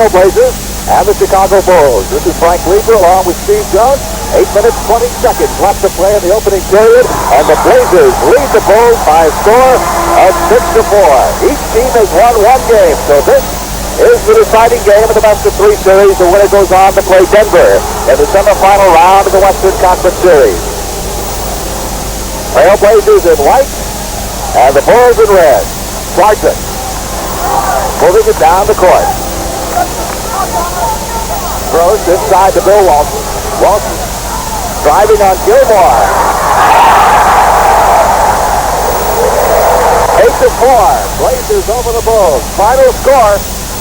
Blazers and the Chicago Bulls. This is Frank Lieber along with Steve Jones. 8 minutes, 20 seconds left to play in the opening period, and the Blazers lead the Bulls by a score of 6-4. Each team has won one game, so this is the deciding game of the best-of-3 series. The winner goes on to play Denver in the semifinal round of the Western Conference Series. Trailblazers in white, and the Bulls in red. Twardzik moving it down the court. Throws inside to Bill Walton. Walton driving on Gilmore. 8-4. Blazers over the Bulls. Final score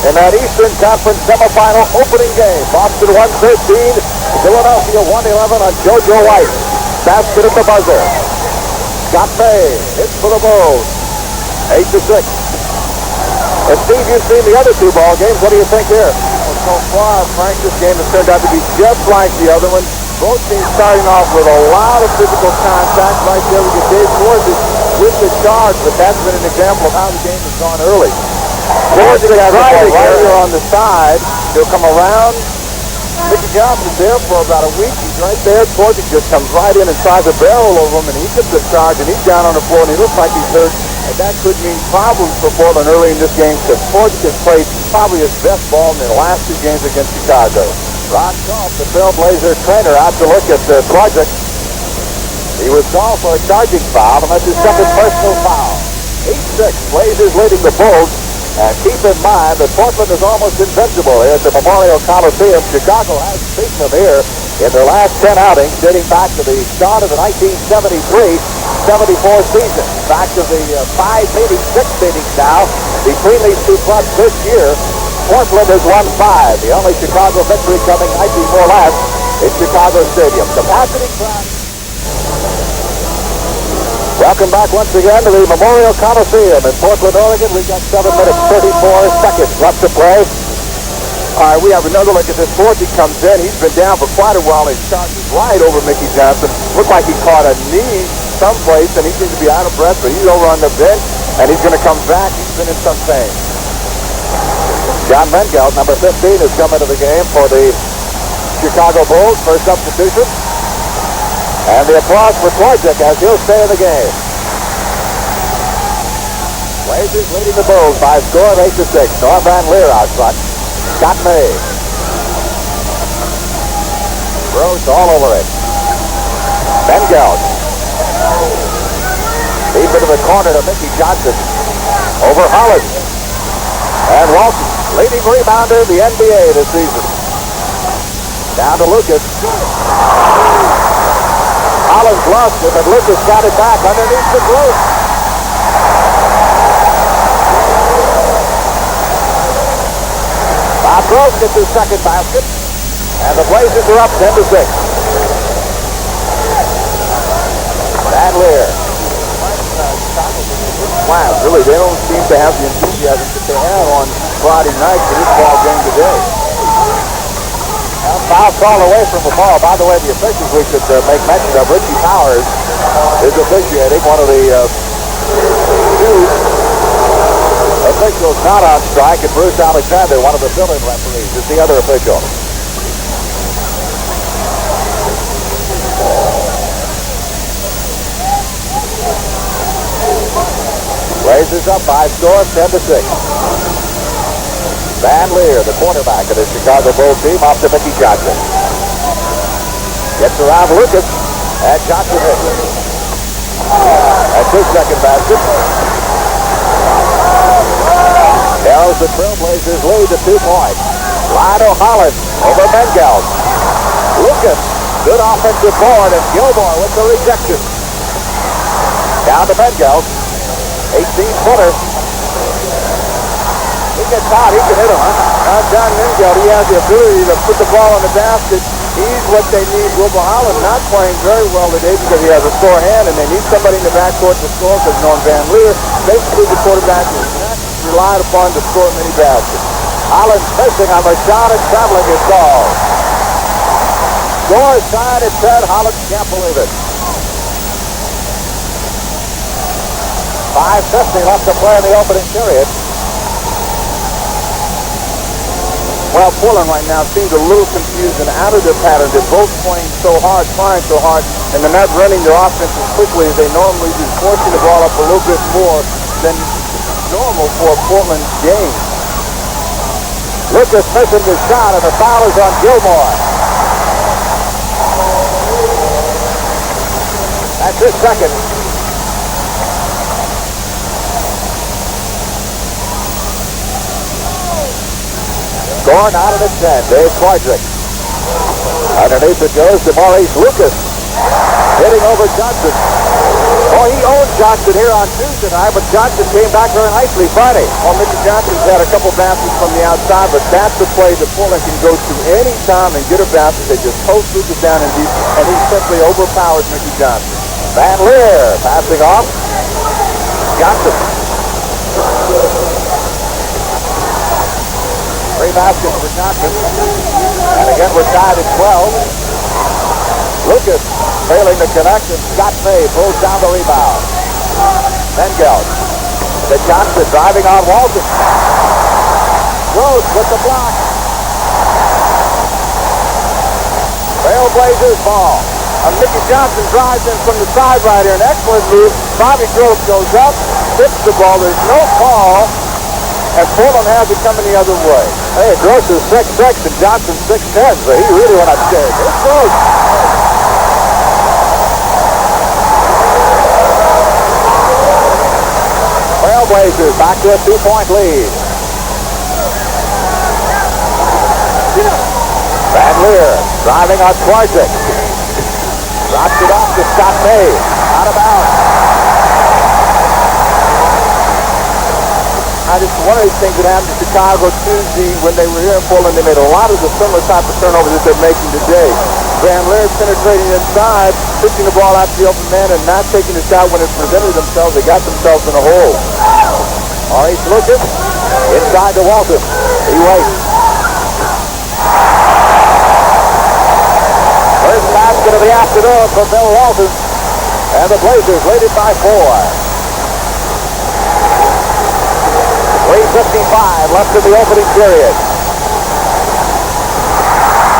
in that Eastern Conference semifinal opening game. Boston 113, Philadelphia 111 on JoJo White. Basket at the buzzer. Scott May hits for the Bulls. 8-6. And Steve, you've seen the other two ball games. What do you think here? So far, Frank, this game has turned out to be just like the other one. Both teams starting off with a lot of physical contact. Right there, we get Dave Twardzik with the charge, but that's been an example of how the game has gone early. Twardzik has right here on the side. He'll come around. Mickey Johnson's there for about a week. He's right there. Twardzik just comes right in and tries a barrel over him, and he gets the charge, and he's down on the floor, and he looks like he's hurt. And that could mean problems for Portland early in this game, because Twardzik has played probably his best ball in the last two games against Chicago. Ron Goff, the Trailblazer trainer, out to look at Twardzik. He was called for a charging foul, and that's his second personal foul. 8-6, Blazers leading the Bulls. And keep in mind that Portland is almost invincible here at the Memorial Coliseum. Chicago has beaten them here in their last 10 outings, dating back to the start of the 1973-74 season. Back to the 5 meetings, 6 meetings now between these two clubs this year. Portland has won 5. The only Chicago victory coming night before last in Chicago Stadium. Capacity crowd. Welcome back once again to the Memorial Coliseum in Portland, Oregon. We've got 7 minutes, 34 seconds left to play. All right, we have another look at this. Twardzik comes in. He's been down for quite a while. He charges right over Mickey Johnson. Looked like he caught a knee someplace, and he seems to be out of breath, but he's over on the bench, and he's going to come back. He's been in some pain. John Mengelt, number 15, has come into the game for the Chicago Bulls, first substitution. And the applause for Twardzik as he'll stay in the game. Blazers leading the Bulls by a score of 8-6. Norm Van Lier out front. Scott May. Throws all over it. Mengelt. Deep into the corner to Mickey Johnson. Over Hollins. And Walton, leading rebounder in the NBA this season. Down to Lucas. Hollins lost it, but Lucas got it back underneath the glove. Bob Rose gets his second basket, and the Blazers are up 10-6. Van Lier. Wow, really, they don't seem to have the enthusiasm that they had on Friday night for this ball game today. Foul call away from the ball. By the way, the officials we should make mention of, Richie Powers is officiating, one of the two officials not on strike, and Bruce Alexander, one of the fill-in referees, is the other official. Blazers up by a score of 10-6. Van Lier, the quarterback of the Chicago Bulls team, off to Mickey Johnson. Gets around Lucas, and Johnson hits. That's his second basket. Tells the Trailblazers lead to 2 points. Lionel Hollins over Mengelt. Lucas, good offensive board, and Gilmore with the rejection. Down to Mengelt. 18-footer. He gets hot, he can hit him, huh? John Mengelt, he has the ability to put the ball in the basket. He's what they need. Wilbur Hollins not playing very well today because he has a sore hand, and they need somebody in the backcourt to score because Norm Van Lier, basically the quarterback, is not relied upon to score many baskets. Hollins missing on the shot and traveling his ball. Score side at 10. Hollins can't believe it. 5:50 left to play in the opening period. Well, Portland right now seems a little confused and out of their pattern. They're both playing so hard, trying so hard, and they're not running their offense as quickly as they normally do, forcing the ball up a little bit more than normal for a Portland game. Lucas missing the shot, and the foul is on Gilmore. That's his second. Scoring out of the 10, Dave Twardzik. Underneath it goes to Maurice. Lucas hitting over Johnson. Oh, he owned Johnson here on Tuesday night, but Johnson came back very nicely Friday. Well, Mickey Johnson's had a couple baskets from the outside, but that's the play that Portland can go to any time and get a basket. They just post Lucas down in deep, and he simply overpowers Mickey Johnson. Van Lier passing off. Johnson. 3 baskets for Johnson. And again, we're tied at 12. Lucas failing to connect, and Scott May pulls down the rebound. Mengelt to Johnson, driving on Walton. Gross with the block. Trailblazers ball. Mickey Johnson drives in from the side right here. An excellent move. Bobby Gross goes up, tips the ball. There's no call, and Portland has it coming the other way. Hey, Gross is 6'6", and Johnson 6'10", so he really went upstairs. It's Gross. Trailblazers back to a 2-point lead. Van Lier driving on Twardzik. Drops it off to Scott May. Out of bounds. One of these things that happened to Chicago Tuesday when they were here in Portland, they made a lot of the similar type of turnovers that they're making today. Van Lier penetrating inside, pitching the ball out to the open man, and not taking the shot when it presented themselves. They got themselves in a hole. Maurice Lucas inside to Walton. He waits. First basket of the afternoon for Bill Walton. And the Blazers lead it by 4. 3:55 left in the opening period.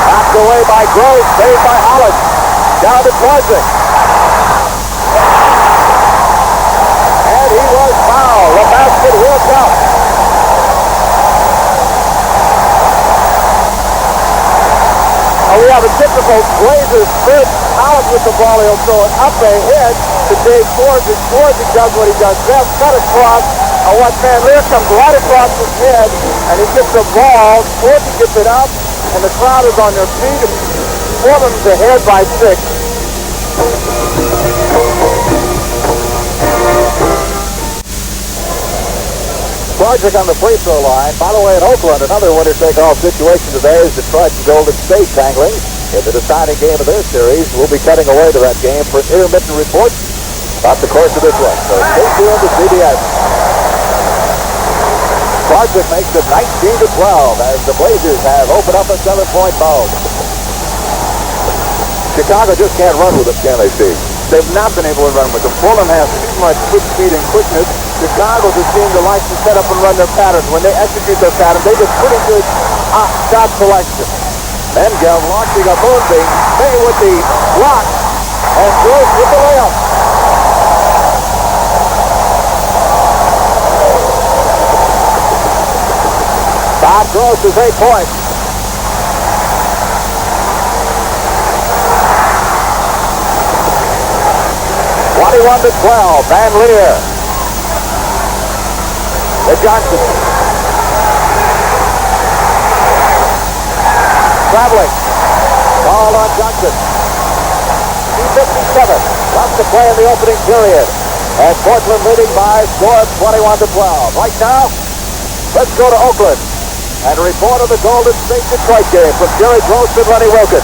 Knocked away by Gross, saved by Hollins. Down to Twardzik. And he was fouled. The basket will count. We have a typical Blazers sprint. Hollins with the ball. He'll throw it up ahead to Dave Twardzik. Twardzik does what he does best. Cut across. What Van Lier comes right across his head, and he gets the ball. Twardzik gets it up, and the crowd is on their feet. Portland's ahead by 6. Twardzik on the free throw line. By the way, in Oakland, another winner-take-all situation today is Detroit and Golden State tangling in the deciding game of their series. We'll be cutting away to that game for an intermittent report about the course of this one. So stay tuned to CBS. Twardzik makes it 19-12 as the Blazers have opened up a 7-point mode. Chicago just can't run with them, can they, Steve? They've not been able to run with them. Portland has too much quick speed and quickness. Chicago just seem to like to set up and run their patterns. When they execute their patterns, they get pretty good shot selection. Mengelt launching a moonbeam. May with the block. And Gross with the layup. Bob Gross is 8 points. To 12. Van Lier. To Johnson. Traveling. Ball on Johnson. 2:57 left to play in the opening period. And Portland leading by a score of 21-12. Right now, let's go to Oakland and report on the Golden State Detroit game from Jerry Gross and Lenny Wilkins.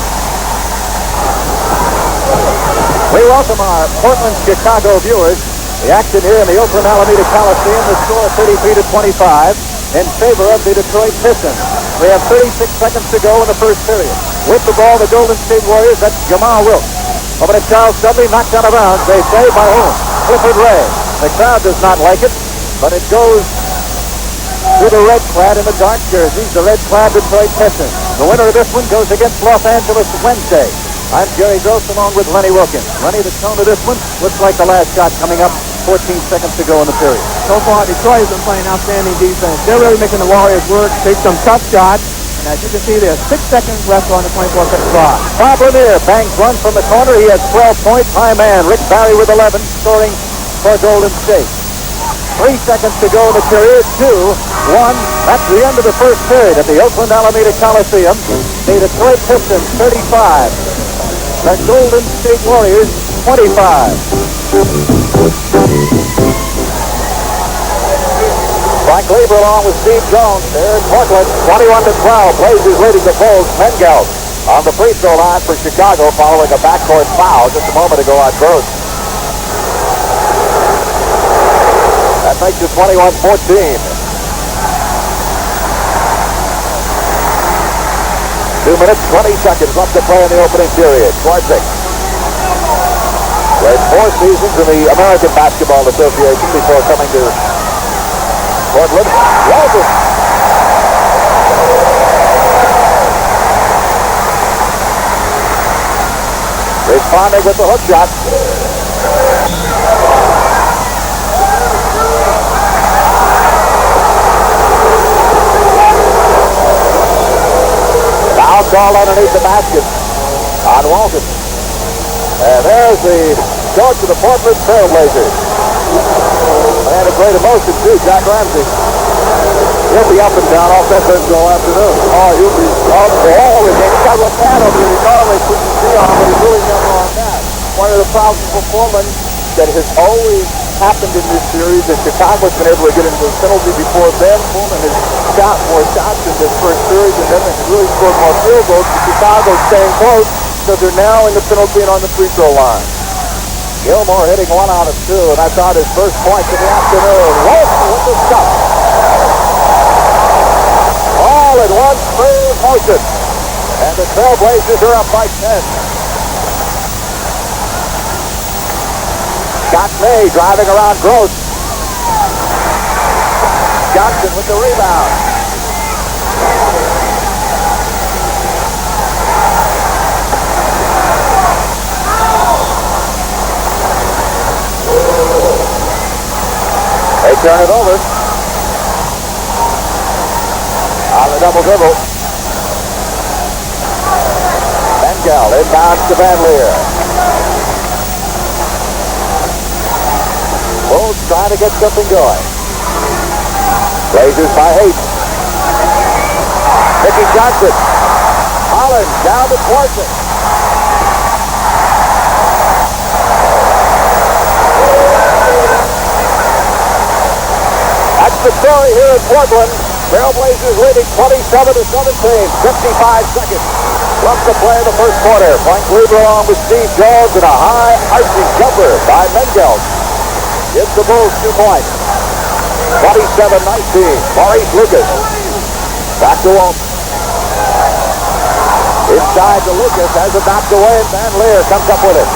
We welcome our Portland-Chicago viewers. The action here in the Oakland Alameda Coliseum, the score 33-25 in favor of the Detroit Pistons. We have 36 seconds to go in the first period. With the ball, the Golden State Warriors, that's Jamal Wilkes. Over to Charles Dudley, knocked out of bounds. They say by whom? Clifford Ray. The crowd does not like it, but it goes to the red-clad in the dark jerseys, the red-clad Detroit Pistons. The winner of this one goes against Los Angeles Wednesday. I'm Jerry Gross along with Lenny Wilkins. Lenny, the tone of this one looks like the last shot coming up 14 seconds to go in the period. So far, Detroit has been playing outstanding defense. They're really making the Warriors work, take some tough shots. And as you can see, there's 6 seconds left on the 24-second clock. Bob Lier bangs one from the corner. He has 12 points. High man Rick Barry with 11, scoring for Golden State. 3 seconds to go in the period. 2, 1. That's the end of the first period at the Oakland Alameda Coliseum. The Detroit Pistons 35. The Golden State Warriors 25. Frank Lier along with Steve Jones there in Portland, 21-12. Blazers leading the Bulls. Mengelt on the free throw line for Chicago following a backcourt foul just a moment ago on Gross. That makes it 21-14. 2 minutes, 20 seconds left to play in the opening period. Twardzik played 4 seasons in the American Basketball Association before coming to Portland. Walton. Responding with the hook shot. Foul call underneath the basket on Walton. And there's the coach of the Portland Trail Blazers. Man of great emotion too, Jack Ramsey. He'll be up and down offense all afternoon. Oh, he'll be up for all the game. He's got a pad over there. He normally puts his knee on, but he's really never on that. One of the problems for Portland that has always happened in this series is Chicago's been able to get into a penalty before then. Pullman has shot more shots in this first series, and then they really scored more field goals. But Chicago's staying close, so they're now in the penalty and on the free throw line. Gilmore hitting 1 out of 2, and I thought his first points of the afternoon. Walton with the stuff. All in one smooth motion, and the Trailblazers are up by 10. Scott May driving around Gross. Johnson with the rebound. They turn it over. On the double dribble. Mengelt inbounds to Van Lier. Bulls trying to get something going. Blazers by 8. Mickey Johnson. Hollins down to Twardzik. That's the story here in Portland. Trailblazers leading 27-17. 55 seconds left to play in the first quarter. Frank Lier along with Steve Jones and a high arching jumper by Mengelt. Gives the Bulls 2 points. 27-19. Maurice Lucas. Back to Walton. Inside to Lucas. Has it knocked away, and Van Lier comes up with it.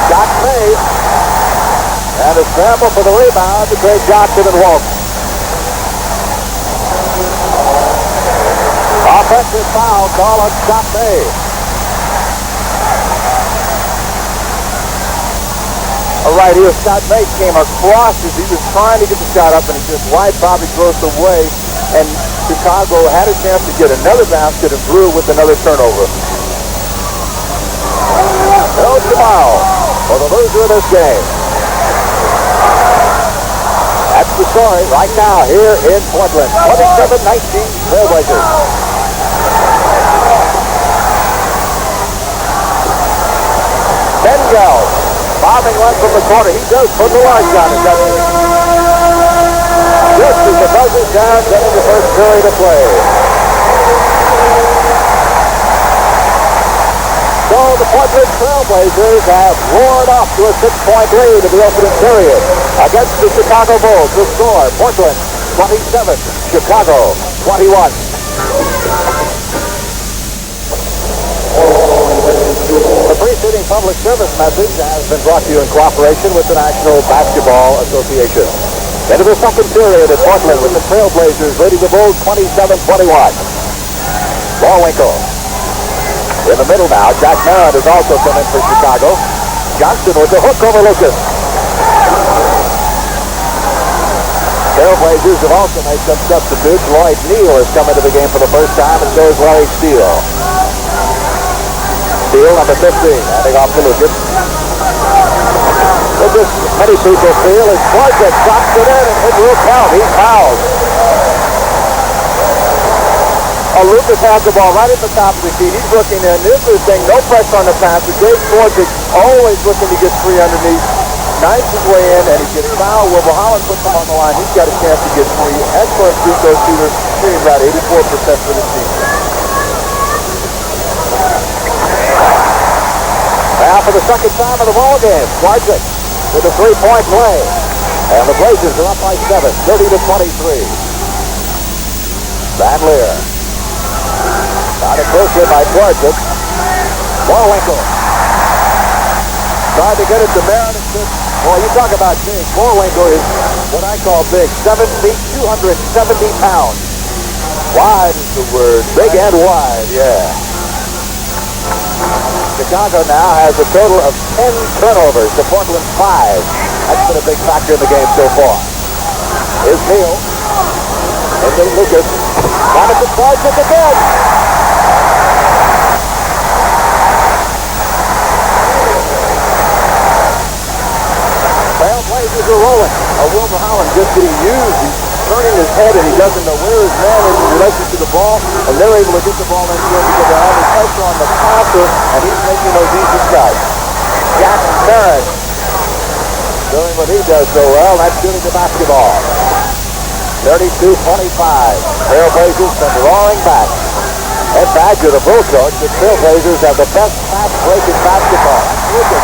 Shot made. And a scramble for the rebound between Johnson and Walton. Offensive foul call on Scott May. All right, here Scott May came across as he was trying to get the shot up, and he just wide Bobby throws away, and Chicago had a chance to get another basket and drew with another turnover. No foul for the loser of this game. That's the story right now here in Portland. 27-19 Trailblazers. Mengelt bombing one from the corner. He does put the lights on it, doesn't he? Just as the buzzer's down, getting the first period of play. So the Portland Trailblazers have roared off to a 6-point lead in the opening period against the Chicago Bulls. The score, Portland 27, Chicago 21. The preceding following public service message has been brought to you in cooperation with the National Basketball Association. Into the second period at Portland with the Trailblazers leading the Bulls 27-21. Bullwinkle. In the middle now, Jack Marin has also come in for Chicago. Johnson with the hook over Lucas. Trailblazers have also made some substitutes. Lloyd Neal has come into the game for the first time, and so is Larry Steele. Steele, number 15, handing off to Lucas. Lucas, many people feel, is Twardzik drops it in, and it will count. He's fouled. Lucas has the ball right at the top of the key. He's looking in. Interesting, no pressure on the passer. Dave Twardzik always looking to get three underneath. Knifes his way in, and he gets fouled. Wilbur Hollins puts him on the line. He's got a chance to get three. Excellent free throw shooter, shooting about 84% for the team. Now for the second time of the ball game, Twardzik with a three-point play. And the Blazers are up by 7, 30-23. Van Lier. Started closely by Twardzik. Bullwinkle. Tried to get it to Marin. Boy, you talk about big. Bullwinkle is what I call big. 7 feet, 270 pounds. Wide is the word. Big and wide, yeah. Chicago now has a total of 10 turnovers to Portland's 5. That's been a big factor in the game so far. Here's Neal. And then Lucas. Got it to Twardzik again. Trailblazers are rolling. Wilbur Hollins just getting used. He's turning his head and he doesn't know where his man is in relation to the ball, and they're able to get the ball into him because they're having pressure on the passer, and he's making those easy shots. Jack Marin doing what he does so well, that's shooting the basketball. 32-25. Trailblazers come roaring back. Ed Badger, the Bull coach, the Trailblazers have the best fast break in basketball. Lucas.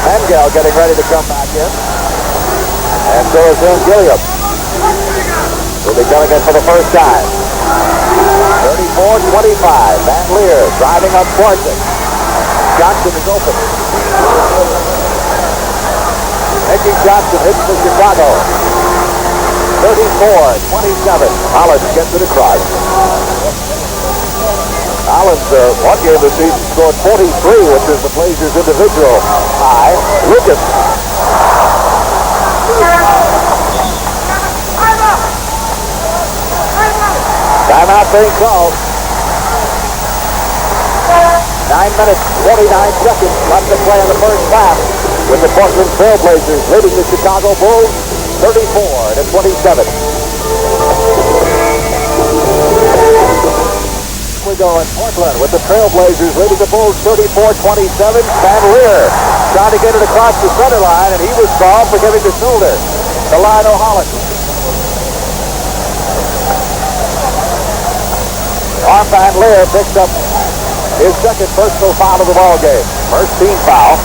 Mengelt getting ready to come back in. And so is Gilmore. Will be coming in for the first time. 34-25. Van Lier driving on Twardzik. Johnson is open. Mickey Johnson hits for Chicago. 34-27. Hollins gets it across. Hollins, one game this season, scored 43, which is the Blazers' individual high. Lucas. Timeout being called. 9 minutes, 49 seconds left to play in the first half, with the Portland Trailblazers leading the Chicago Bulls 34-27. We go in Portland with the Trailblazers leading the Bulls 34-27. Van Lier trying to get it across the center line, and he was fouled for giving the shoulder to Lionel Hollins. Van Lier picks up his second personal foul of the ball game. First team foul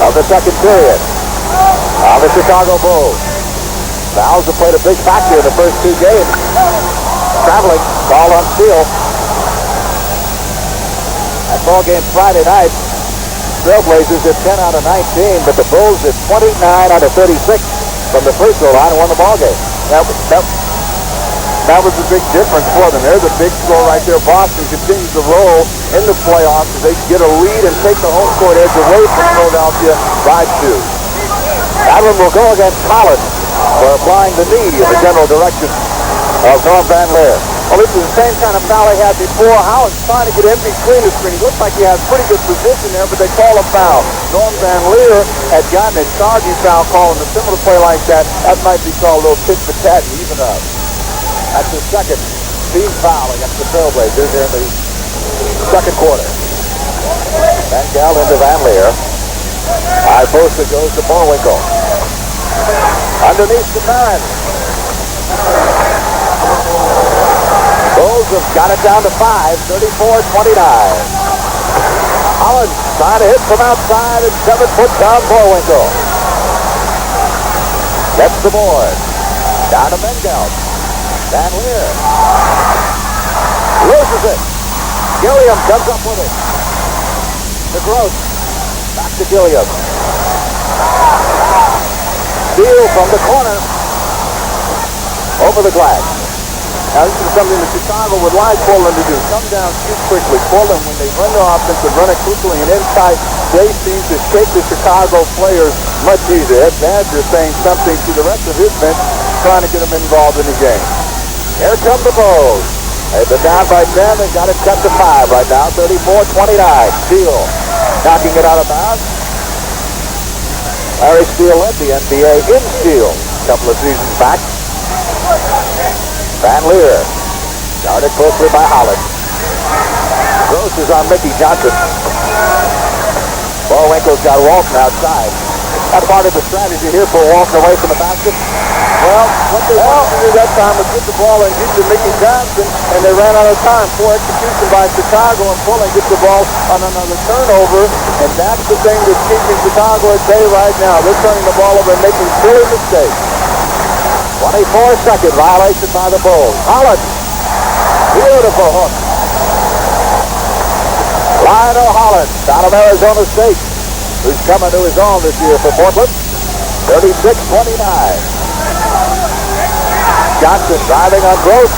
of the second period on the Chicago Bulls. Fouls have played a big factor in the first two games. Traveling, ball on Steele. That ball game Friday night, Trailblazers at 10 out of 19, but the Bulls at 29 out of 36 from the free throw line and won the ball game. That was a big difference for them. There's a big score right there. Boston continues to roll in the playoffs as they get a lead and take the home court edge away from Philadelphia by 2. That one will go against Collins for applying the knee in the general direction of Norm Van Lier. Well, this is the same kind of foul he had before. Hollins trying to get in between the screen. He looks like he has pretty good position there, but they call a foul. Norm Van Lier had gotten a charging foul call in a similar play like that. That might be called a little tit for tat and even up. That's the second team foul against the Trailblazers here in the second quarter. Mengelt into Van Lier. High post that goes to Bullwinkle. Underneath to Marin. Bulls have got it down to 5, 34-29. Hollins trying to hit from outside, and 7-foot down Bullwinkle. Gets the board. Down to Mengelt. Van Lier loses it. Gilliam comes up with it. To Gross. Back to Gilliam. Steal from the corner. Over the glass. Now, this is something that Chicago would like Portland to do. Come down, shoot quickly. Portland, when they run their offense and run it quickly and inside, they seem to shake the Chicago players much easier. Ed Badger saying something to the rest of his bench, trying to get them involved in the game. Here come the Bulls. They've been down by 10 and got it cut to 5 right now. 34-29. Steele knocking it out of bounds. Larry Steele led the NBA in steals a couple of seasons back. Van Lier guarded closely by Hollins. Gross is on Mickey Johnson. Bullwinkle's got Walton outside. That's part of the strategy here for Walton away from the basket. Well, what they wanted to do that time was get the ball and get to Mickey Johnson, and they ran out of time. Poor execution by Chicago, and Portland gets the ball on another turnover, and that's the thing that's keeping Chicago at bay right now. They're turning the ball over and making silly mistakes. 24-second violation by the Bulls. Hollins. Beautiful hook. Lionel Hollins out of Arizona State, who's coming to his own this year for Portland. 36-29. Johnson driving on Gross.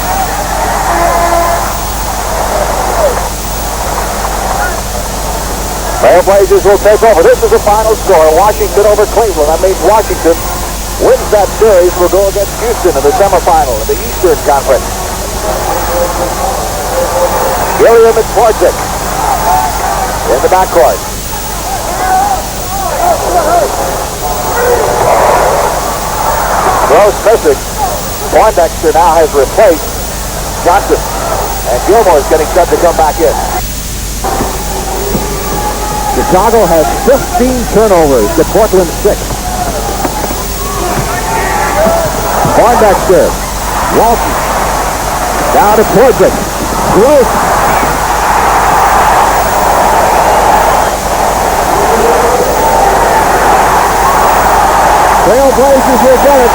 Trailblazers will take over. This is the final score. Washington over Cleveland. That means Washington wins that series, will go against Houston in the semifinal in the Eastern Conference. Gilliam and Twardzik in the backcourt. Gross missing. Poindexter now has replaced Johnson. And Gilmore is getting set to come back in. Chicago has 15 turnovers to Portland 6. Poindexter. Walton. Down to Twardzik. Gross. Trailblazers will get it.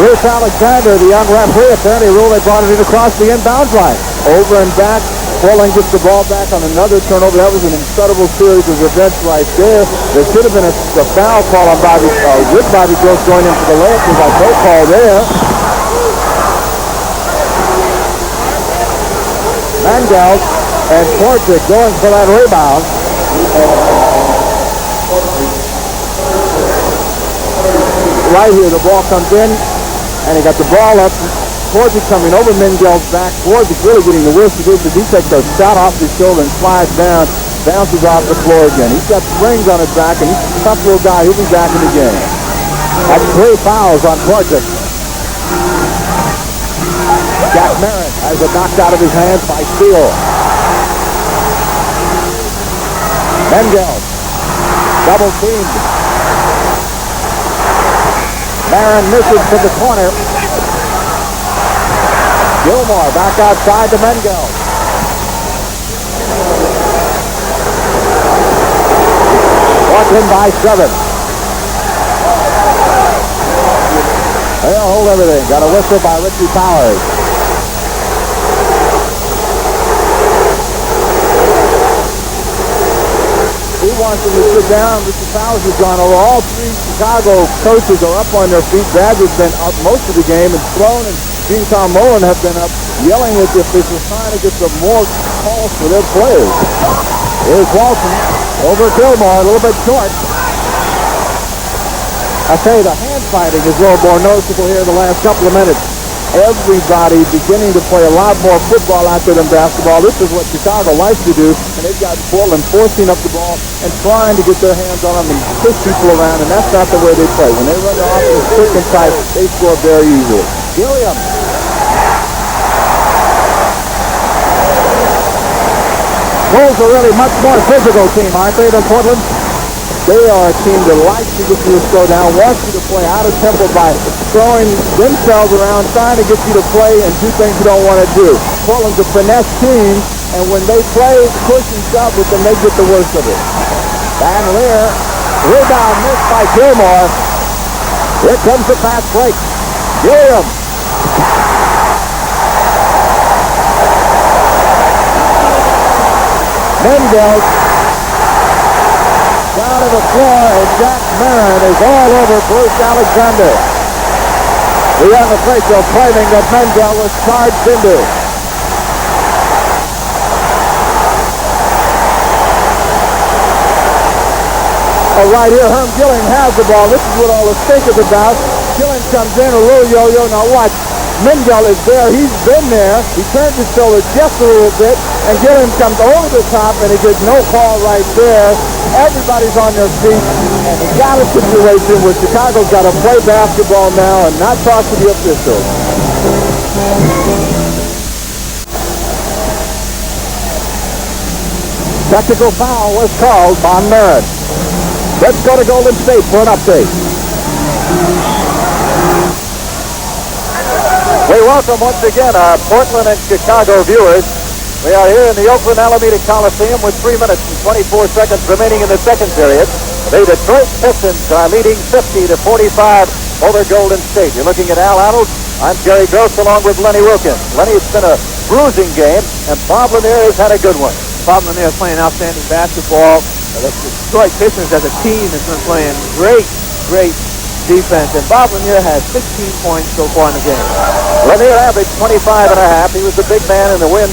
Bruce Alexander, the young referee, apparently ruled they brought it in across the inbounds line. Over and back. Portland gets the ball back on another turnover. That was an incredible series of events right there. There should have been a foul call on with Bobby Gross going into the layup. There's no call there. Mengelt and Twardzik going for that rebound. Right here, the ball comes in, and he got the ball up. Twardzik coming over Mengelt's back. Twardzik really getting the worst of this as he takes a shot off his shoulder and slides down, bounces off the floor again. He's got rings on his back, and he's a tough little guy. He'll be back in the game. That's 3 fouls on Twardzik. Jack Marin has it knocked out of his hands by Steele. Mengelt, double teamed. Marin misses to the corner. Gilmore back outside to Mengelt. Walton by 7. They'll hold everything. Got a whistle by Richie Powers. He wants him to sit down. Richie Powers has gone over. All 3 Chicago coaches are up on their feet. Badger's been up most of the game, and Sloan and Gene Tom Mullen have been up yelling at the officials, trying to get some more calls for their players. Here's Walton over Gilmore, a little bit short. I tell you, the hand fighting is a little more noticeable here in the last couple of minutes. Everybody beginning to play a lot more football out there than basketball. This is what Chicago likes to do, and they've got Portland forcing up the ball and trying to get their hands on them and push people around, and that's not the way they play. When they run their offense quick and tight, they score very easily. Gilliam. Bulls are really much more physical team, aren't they, than Portland? They are a team that likes to get you to slow down, wants you to play out of tempo by throwing themselves around, trying to get you to play and do things you don't want to do. Portland's a finesse team, and when they play push and shove with them, they get the worst of it. Van Lier, rebound missed by Gilmore. Here comes the fast break. Williams. Mengelt down to the floor, and Jack Marin is all over Bruce Alexander. The young official claiming that Mengelt was charged into. Right here, Herm Gilling has the ball. This is what all the stink is about. Gilling comes in, a little yo-yo. Now watch. Mengelt is there. He's been there. He turns his shoulder just a little bit, and Gilling comes over the top, and he gets no call right there. Everybody's on their feet, and we got a situation where Chicago's got to play basketball now and not talk to the officials. Technical foul was called on Marin. Let's go to Golden State for an update. We welcome once again our Portland and Chicago viewers. We are here in the Oakland Alameda Coliseum with 3 minutes and 24 seconds remaining in the second period. The Detroit Pistons are leading 50-45 over Golden State. You're looking at Al Arnold. I'm Gary Gross along with Lenny Wilkins. Lenny, it's been a bruising game, and Bob Lier has had a good one. Bob Lier is playing outstanding basketball. The Detroit Pistons as a team has been playing great defense, and Bob Lier has 16 points so far in the game. Lier averaged 25 and a half. He was the big man in the win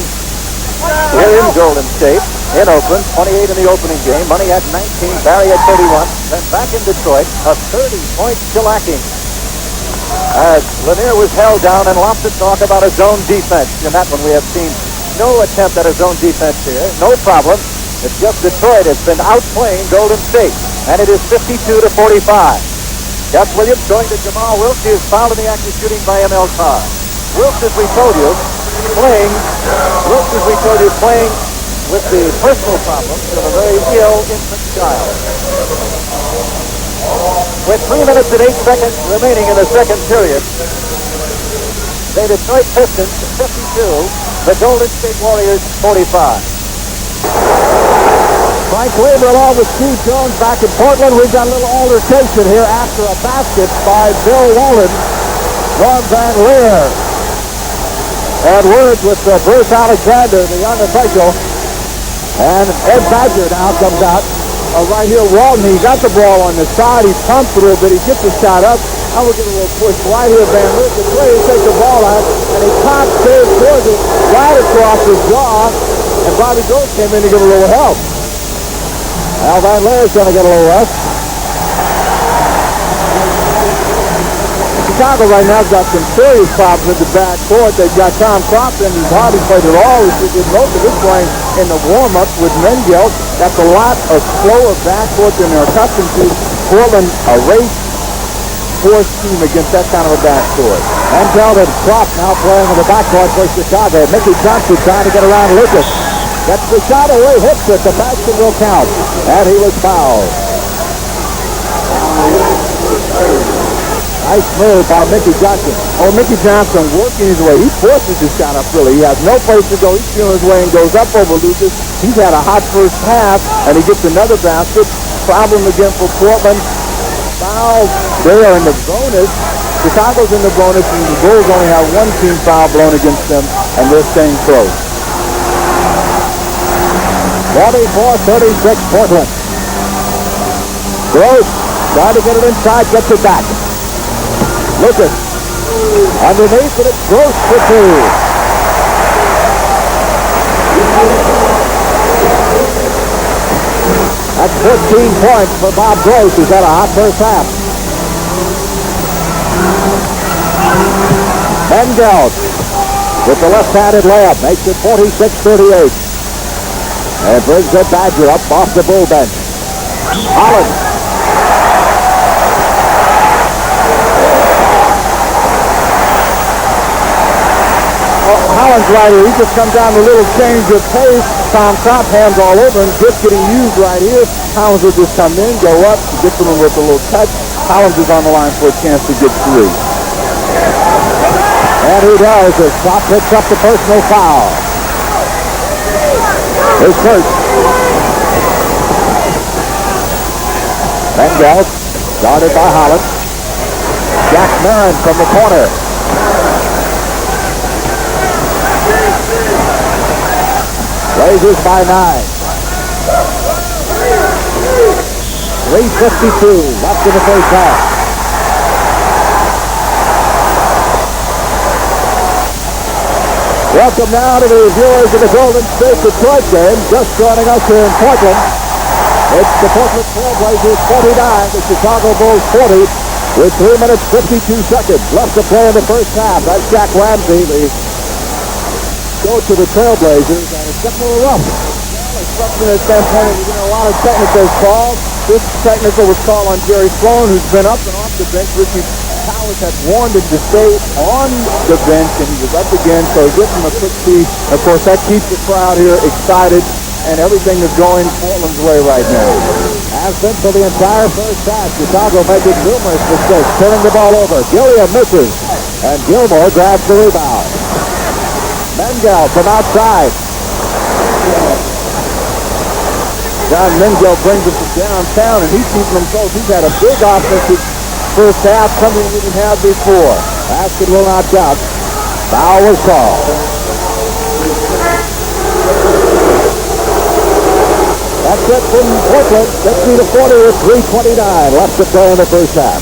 here in Golden State. In Oakland, 28 in the opening game. Money at 19, Barry at 31. Then back in Detroit, a 30-point shellacking. As Lier was held down, and lots of talk about a zone defense. In that one, we have seen no attempt at a zone defense here. No problem. It's just Detroit has been outplaying Golden State, and it is 52-45. Gus Williams going to Jamal Wilkes. He is fouled in the act of shooting by M.L. Carr. Wilkes, as we told you, playing with the personal problems of a very ill infant child. With 3 minutes and 8 seconds remaining in the second period, the Detroit Pistons 52, the Golden State Warriors 45. Frank Lieber along with Steve Jones back in Portland. We've got a little altercation here after a basket by Bill Walton. Norm Van Lier had words with Bruce Alexander, the young official. And Ed Badger now comes out. Right here, Walton, he got the ball on the side. He pumps a little bit. He gets the shot up. Now we'll get a little push right here. Van Lier can play. He takes the ball out, and he pops Dave Twardzik right across his jaw. And Bobby Gross came in to give a little help. Al Van Lier's going to get a little rest. Chicago right now has got some serious problems in the backcourt. They've got Tom Cropton, who's hardly played at all. He's been most of his playing in the warm-ups with Mengelt. That's a lot of slower backcourt than they're accustomed to. Portland, a race-force team against that kind of a backcourt. Mengelt and Crop now playing in the backcourt for Chicago. Mickey Johnson trying to get around Lucas. Gets the shot away, hits it. The basket will count. And he was fouled. Nice move by Mickey Johnson. Oh, Mickey Johnson working his way. He forces his shot up, really. He has no place to go. He's feeling his way and goes up over Lucas. He's had a hot first half, and he gets another basket. Problem again for Portland. Foul there in the bonus. Chicago's in the bonus, and the Bulls only have one team foul blown against them, and they're staying close. 44-36 Portland. Gross trying to get it inside, gets it back. Lucas underneath, and it's Gross for two. That's 14 points for Bob Gross. He's had a hot first half. Mengelt with the left-handed layup makes it 46-38. And brings the Badger up off the Bull bench. Hollins. Hollins right here. He just comes down a little change of pace. Tom Crop hands all over him. Just getting used right here. Hollins will just come in, go up, get to him with a little touch. Hollins is on the line for a chance to get three. And he does as Crop picks up the personal foul. His first. Mengelt, guarded by Hollins. Jack Marin from the corner. Blazers by 9. 3:52 left in the first half. Welcome now to the viewers of the Golden State Detroit game. Just joining us here in Portland. It's the Portland Trailblazers 49, the Chicago Bulls 40, with 3 minutes 52 seconds left to play in the first half. That's Jack Ramsey, the coach of the Trailblazers, and it's getting a little rough. From their standpoint, there's been a lot of technicals called. This technical was called on Jerry Sloan, who's been up and off the bench. Ricky Powers had warned him to stay on the bench, and he was up again, so he gives him a quick piece. Of course, that keeps the crowd here excited, and everything is going Portland's way right now. Has been for the entire first half. Chicago making numerous mistakes, turning the ball over. Gilliam misses, and Gilmore grabs the rebound. Mengelt from outside. John Mengelt brings him from downtown, and he's keeping them close. He's had a big offensive first half, something he didn't have before. Basket will not count. Foul was called. That's it from Portland. 60-40 with 3:29 left to play in the first half.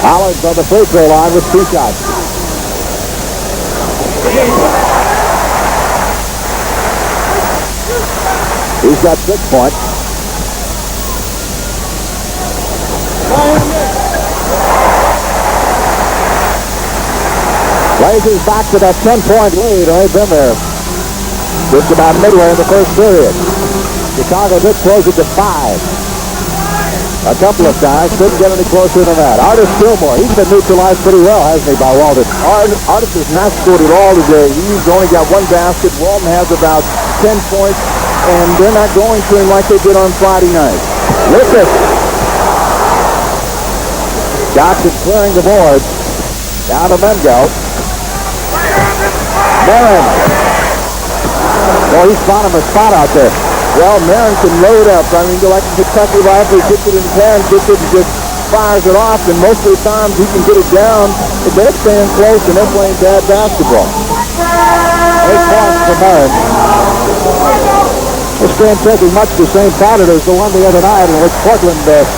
Hollins on the free throw line with 2 shots. He's got 6 points. Blazers back to that 10-point lead. They've been there just about midway in the first period. Chicago did close it to 5. A couple of times. Couldn't get any closer than that. Artis Gilmore. He's been neutralized pretty well, hasn't he, by Walton? Artis has not scored at all today. He's only got 1 basket. Walton has about 10 points, and they're not going to him like they did on Friday night. Lucas. Johnson clearing the boards. Down to Mengelt. Marin. Boy, he's found him a spot out there. Well, Marin can load up. I mean, like a Kentucky rifle, he gets it in his hand, gets it and just fires it off, and most of the times he can get it down. But they're staying close, and they're playing bad basketball. 8 points for Marin. This game taking much the same pattern as the one the other night, in which Portland went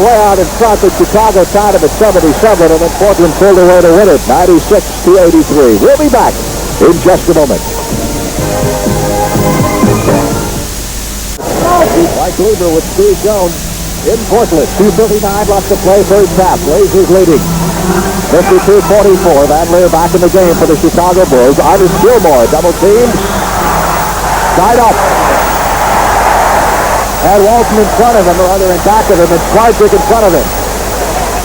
way out in front, but Chicago tied him at 77, and then Portland pulled away to win it, 96-83. We'll be back in just a moment. Mike Lier with Steve Jones in Portland. 2:39 left to play first half. Blazers leading 52-44. Van Lier back in the game for the Chicago Bulls. Artis Gilmore double teamed. Side up. Had Walton in front of him, or rather in back of him, and Twardzik in front of him.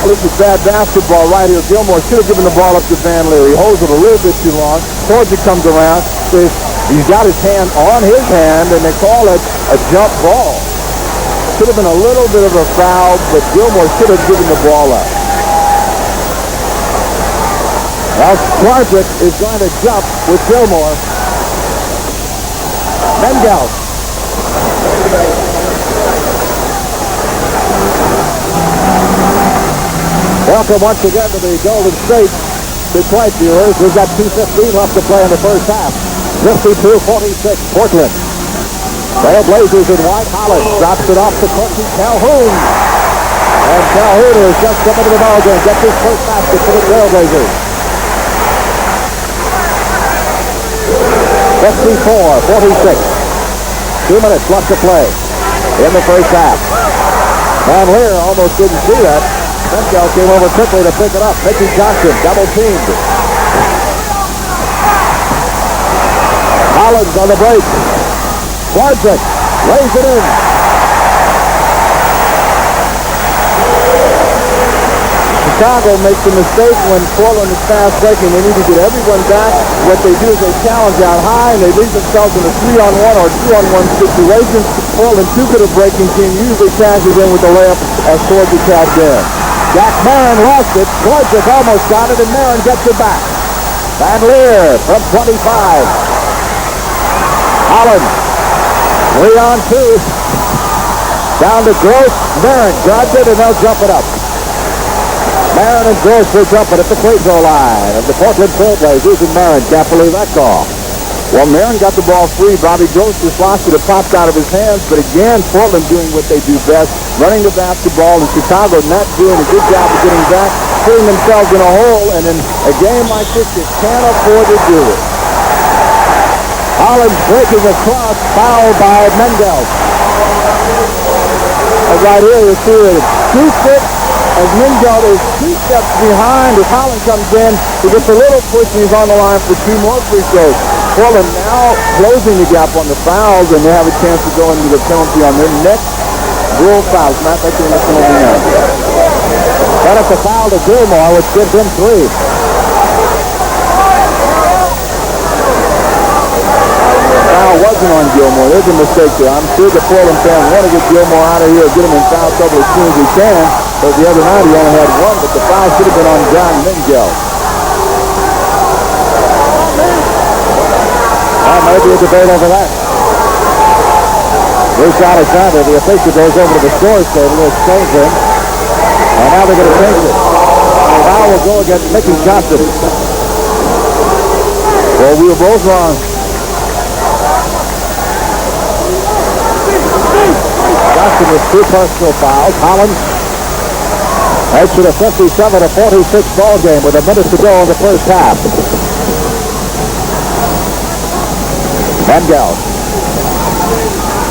Well, this is bad basketball right here. Gilmore should have given the ball up to Van Lier. He holds it a little bit too long. Twardzik comes around. He's got his hand on his hand, and they call it a jump ball. Should have been a little bit of a foul, but Gilmore should have given the ball up. Well, Twardzik is going to jump with Gilmore. Mengelt. Welcome once again to the Golden State Detroit viewers. We've got 2:15 left to play in the first half. 52-46, Portland. Trailblazers in white. Hollins drops it off to Quincy Calhoun. And Calhoun has just come into the ballgame. Gets his first basket for the Trailblazers. 54-46. 2 minutes left to play in the first half. Van Lier almost didn't see that. Mengelt came over quickly to pick it up. Mickey Johnson double teamed. Hollins on the break. Twardzik lays it in. Chicago makes a mistake when Portland is fast breaking. They need to get everyone back. What they do is they challenge out high, and they leave themselves in a 3-on-1 or 2-on-1 situation. Portland, too good a breaking team, usually cashes in with a layup as Twardzik tapped in. Jack Marin lost it. Twardzik almost got it, and Marin gets it back. Van Lier from 25. Hollins, 3-on-2. Down to Gross. Marin grabs it, and they'll jump it up. Marin and Gross will jump it at the free throw line of the Portland Trailblazers, and Marin can't believe that call. Well, Marin got the ball free. Bobby Gross just lost it. It popped out of his hands. But again, Portland doing what they do best, running the basketball, and Chicago not doing a good job of getting back, putting themselves in a hole. And in a game like this, you can't afford to do it. Hollins breaking across, fouled by Mengelt. And right here, you see it. Shoots it. As Mengelt is 2 steps behind, as Hollins comes in, he gets a little push, and he's on the line for 2 more free throws. Portland now closing the gap on the fouls, and they have a chance to go into the penalty on their next rule fouls. Matt, that's the next penalty now. That is a foul to Gilmore, which gives him 3. Foul wasn't on Gilmore. There's a mistake there. I'm sure the Portland fans want to get Gilmore out of here, get him in foul trouble as soon as he can. But the other night he only had 1, but the foul should have been on John Mengelt. Maybe a debate over that. Bruce Alexander, the official, goes over to the scores table to exchange him. And now they're going to change it. Foul will go against Mickey Johnson. Well, we were both wrong. Johnson with 2 personal fouls. Hollins heads to the 57-46 ball game with a minute to go in the first half. Mengelt.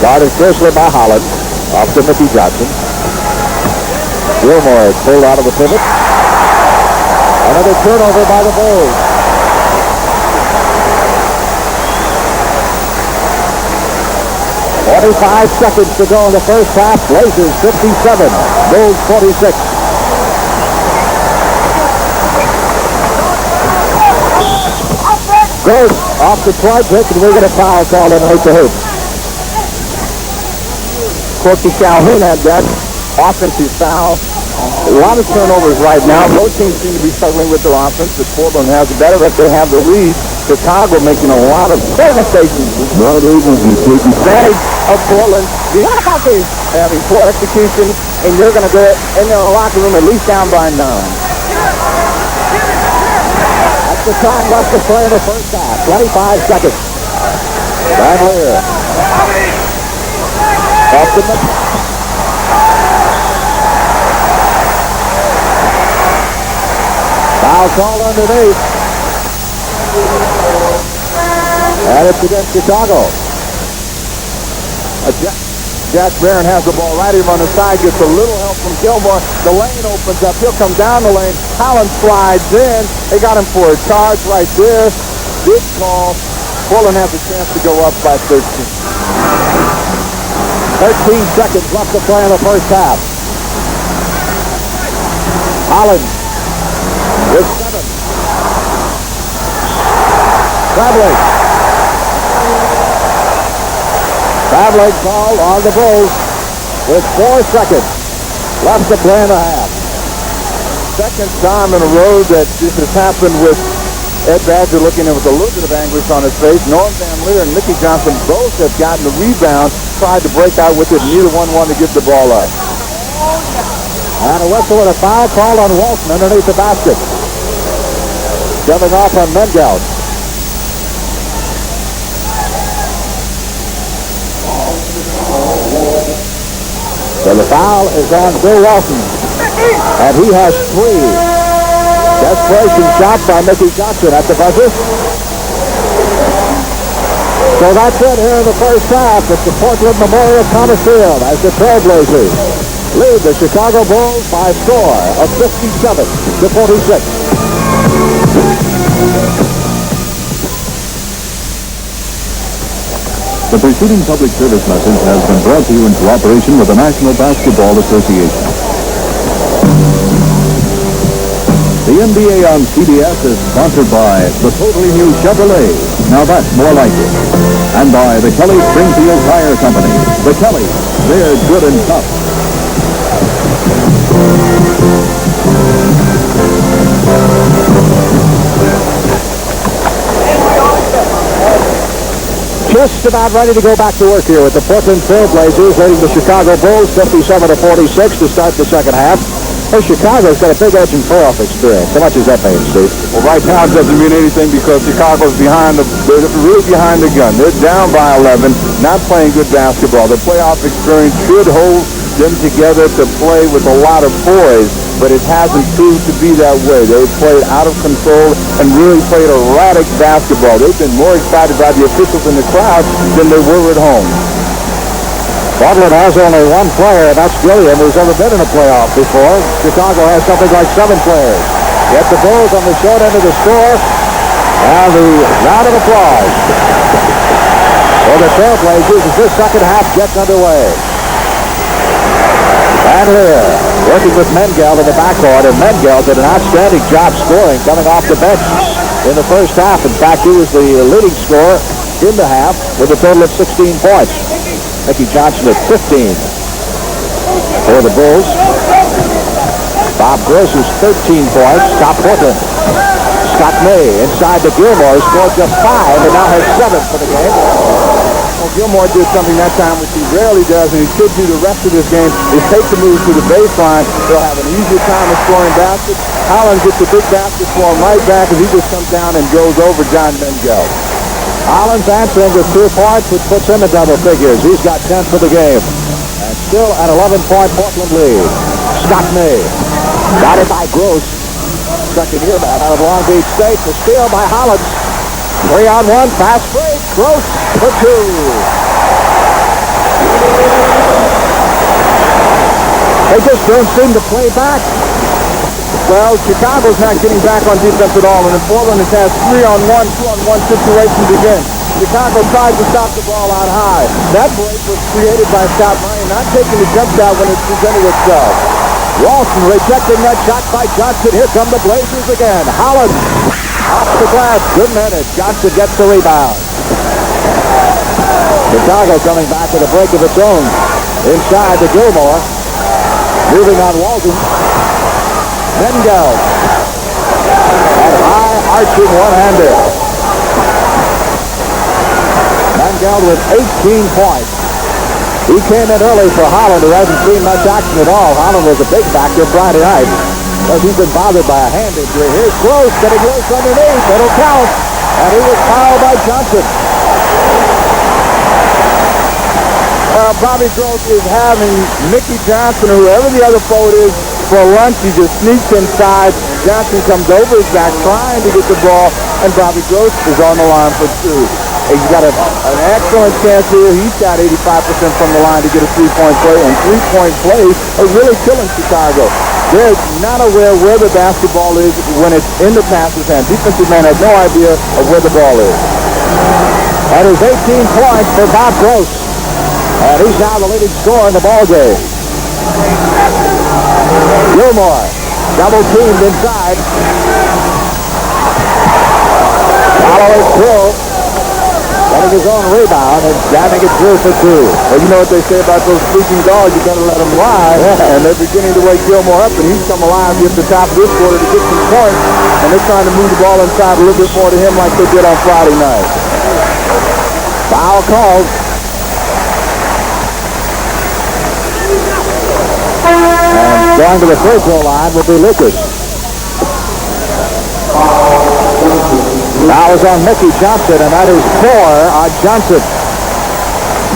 Guarded firstly by Hollins. Off to Mickey Johnson. Gilmore is pulled out of the pivot. Another turnover by the Bulls. "45 seconds to go in the first half. Blazers 57. Bulls 46. Gross off the Twardzik, and we're going to foul call in hoop to hoop. Corky Calhoun had that offensive foul. A lot of turnovers right now. Both teams seem to be struggling with their offense, but Portland has it better if they have the lead. Chicago making a lot of mistakes. Advantage of Portland. The offense having poor execution, and you're going to go in their locker room at least down by 9. The time left to play in the first half. 25 seconds. Lier. Off the middle. Foul call underneath. And it's against Chicago. Jack Marin has the ball right here on the side, gets a little help from Gilmore. The lane opens up. He'll come down the lane. Hollins slides in. They got him for a charge right there. Big call. Portland has a chance to go up by 13. 13 seconds left to play in the first half. Hollins with 7. Traveling call on the Bulls with 4 seconds left to play in the half. Second time in a row that this has happened with Ed Badger looking in with a little bit of anguish on his face. Norm Van Lier and Mickey Johnson both have gotten the rebound, tried to break out with it, neither one wanted to give the ball up. And a whistle and a foul called on Walton underneath the basket. Shoving off on Mengelt. So the foul is on Bill Walton, and he has 3. Desperation shot by Mickey Johnson at the buzzer. So that's it here in the first half at the Portland Memorial Coliseum as the Trailblazers lead the Chicago Bulls by a score of 57-46. The preceding public service message has been brought to you in cooperation with the National Basketball Association. The NBA on CBS is sponsored by the totally new Chevrolet. Now that's more like it. And by the Kelly Springfield Tire Company. The Kellys, they're good and tough. Just about ready to go back to work here with the Portland Trailblazers leading the Chicago Bulls 57-46 to start the second half. Hey, Chicago's got a big edge in playoff experience. How much does that mean, Steve? Well, right now it doesn't mean anything because Chicago's they're really behind the gun. They're down by 11, not playing good basketball. The playoff experience should hold them together to play with a lot of poise, but it hasn't proved to be that way. They've played out of control and really played erratic basketball. They've been more excited by the officials in the crowd than they were at home. Portland has only one player, and that's Gilliam, who's ever been in a playoff before. Chicago has something like 7 players. Yet the Bulls on the short end of the score, and the round of applause for the Trailblazers as this second half gets underway. And Lier working with Mengelt in the backcourt, and Mengelt did an outstanding job scoring coming off the bench in the first half. In fact, he was the leading scorer in the half with a total of 16 points. Mickey Johnson at 15 for the Bulls. Bob Gross is 13 points, top Portland. Scott May inside the Gilmore scored just 5 and now has 7 for the game. Well, Gilmore did something that time which he rarely does, and he should do the rest of this game, is take the move to the baseline. They'll have an easier time of scoring baskets. Hollins gets a big basket for him right back as he just comes down and goes over John Mengelt. Hollins answering with 2 points, which puts him in double figures. He's got 10 for the game. And still an 11-point Portland lead. Scott May got it by Gross. Second year man out of Long Beach State. The steal by Hollins. 3-on-1, fast break. Gross for 2. They just don't seem to play back. Well, Chicago's not getting back on defense at all, and then Portland has had 3-on-1, 2-on-1 situations again. Chicago tried to stop the ball out high. That break was created by Scott Marin not taking the jump shot when it presented itself. Walton rejecting that shot by Johnson. Here come the Blazers again. Hollins off the glass. Good minute. Johnson gets the rebound. Chicago coming back with a break of its own. Inside to Gilmore. Moving on Walton. Mengelt. And high arching one-hander. Mengelt with 18 points. He came in early for Hollins, who hasn't seen much action at all. Hollins was a big factor Friday night because he's been bothered by a hand injury. Here's Gross getting loose underneath. It'll count. And he was fouled by Johnson. Bobby Gross is having Mickey Johnson, or whoever the other forward is, for lunch. He just sneaks inside. Johnson comes over his back trying to get the ball, and Bobby Gross is on the line for 2. He's got an excellent chance here. He's got 85% from the line to get a 3-point play, and 3-point plays are really killing Chicago. They're not aware where the basketball is when it's in the passer's hand. Defensive man has no idea of where the ball is. That is 18 points for Bob Gross. And he's now the leading scorer in the ballgame. Gilmore, double teamed inside. Following through. Getting his own rebound and jamming it through for 2. Well, you know what they say about those sleeping dogs, you got to let them lie. Yeah. And they're beginning to wake Gilmore up, and he's come alive at the top of this quarter to get some points. And they're trying to move the ball inside a little bit more to him like they did on Friday night. Foul called. And going to the free throw line will be Lucas. Now is on Mickey Johnson, and that is 4 on Johnson.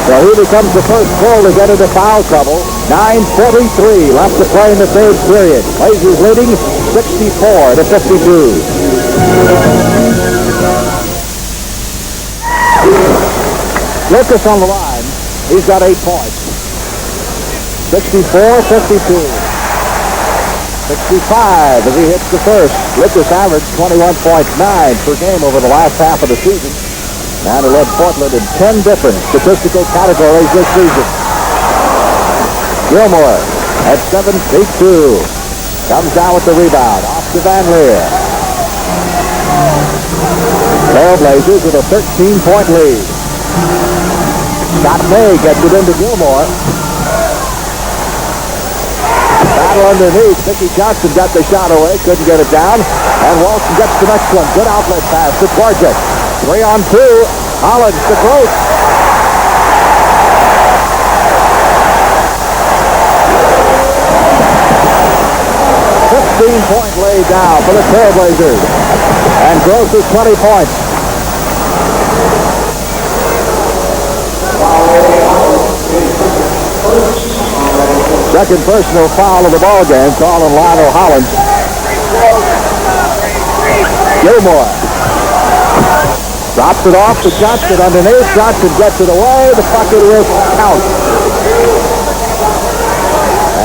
So he becomes the first pull to get into foul trouble. 9:43 left to play in the third period. Blazers leading 64-52. Lucas on the line. He's got 8 points. 64-52. 65 as he hits the first. Lucas averaged 21.9 per game over the last half of the season. And he led Portland in 10 different statistical categories this season. Gilmore at 7 feet 2. Comes down with the rebound. Off to Lier. Trailblazers with a 13-point lead. Scott May gets it into Gilmore. Battle underneath. Mickey Johnson got the shot away. Couldn't get it down. And Walton gets the next one. Good outlet pass to Twardzik. 3-on-2. Hollins to Gross. Point lead now for the Trailblazers. And Gross is 20 points. Second personal foul of the ball game, called on Lionel Hollins. Gilmore drops it off to Johnson underneath. Johnson gets it away. The bucket will count.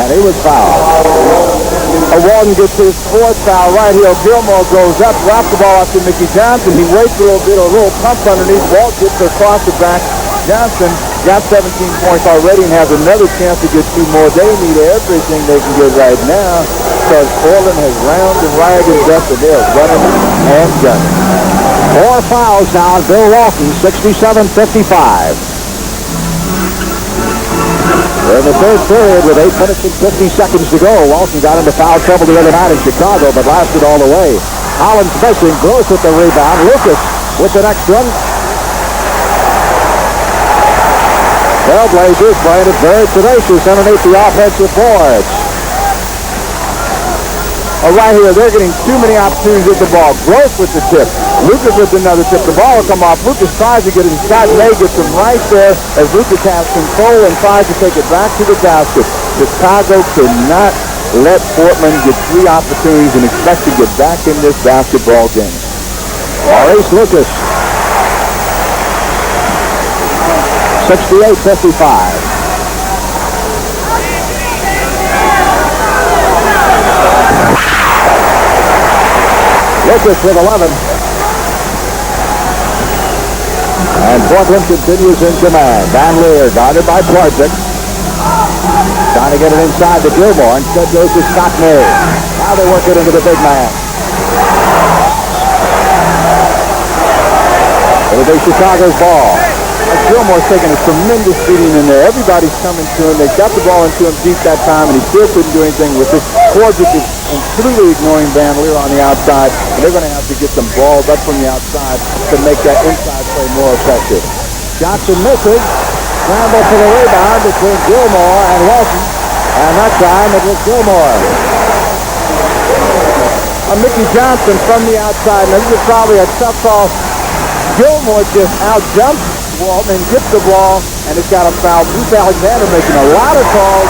And he was fouled. Walton gets his fourth foul right here. Gilmore goes up, wraps the ball up to Mickey Johnson. He waits a little pump underneath. Walt gets across the back. Johnson got 17 points already and has another chance to get 2 more. They need everything they can get right now because Portland has round and ragged up and they're running and gunning. 4 fouls now on Bill Walton, 67-55. We're in the third period with 8 minutes and 50 seconds to go. Walton got into foul trouble the other night in Chicago, but lasted all the way. Hollins missing. Gross with the rebound. Lucas with the next one. Trailblazers playing it very tenacious underneath the offensive boards. Right here, they're getting too many opportunities with the ball. Gross with the tip. Lucas with another tip. The ball will come off. Lucas tries to get it inside. May gets him right there as Lucas has control and tries to take it back to the basket. Chicago cannot let Portland get 3 opportunities and expect to get back in this basketball game. Maurice Lucas. 68-55. Lucas with 11. And Portland continues in command. Van Lier guarded by Twardzik. Trying to get it inside to Gilmore. Instead goes to Stockney. Now they work it into the big man. It'll be Chicago's ball. Gilmore's taking a tremendous beating in there. Everybody's coming to him. They got the ball into him deep that time, and he still couldn't do anything with it. Twardzik is completely ignoring Van Lier on the outside, and they're going to have to get some balls up from the outside to make that inside play more effective. Johnson misses. Scramble for the rebound between Gilmore and Walton, and that time it was Gilmore. Mickey Johnson from the outside, and this is probably a tough call. Gilmore just out-jumps Walton and gets the ball, and it's got a foul. Bruce Alexander making a lot of calls.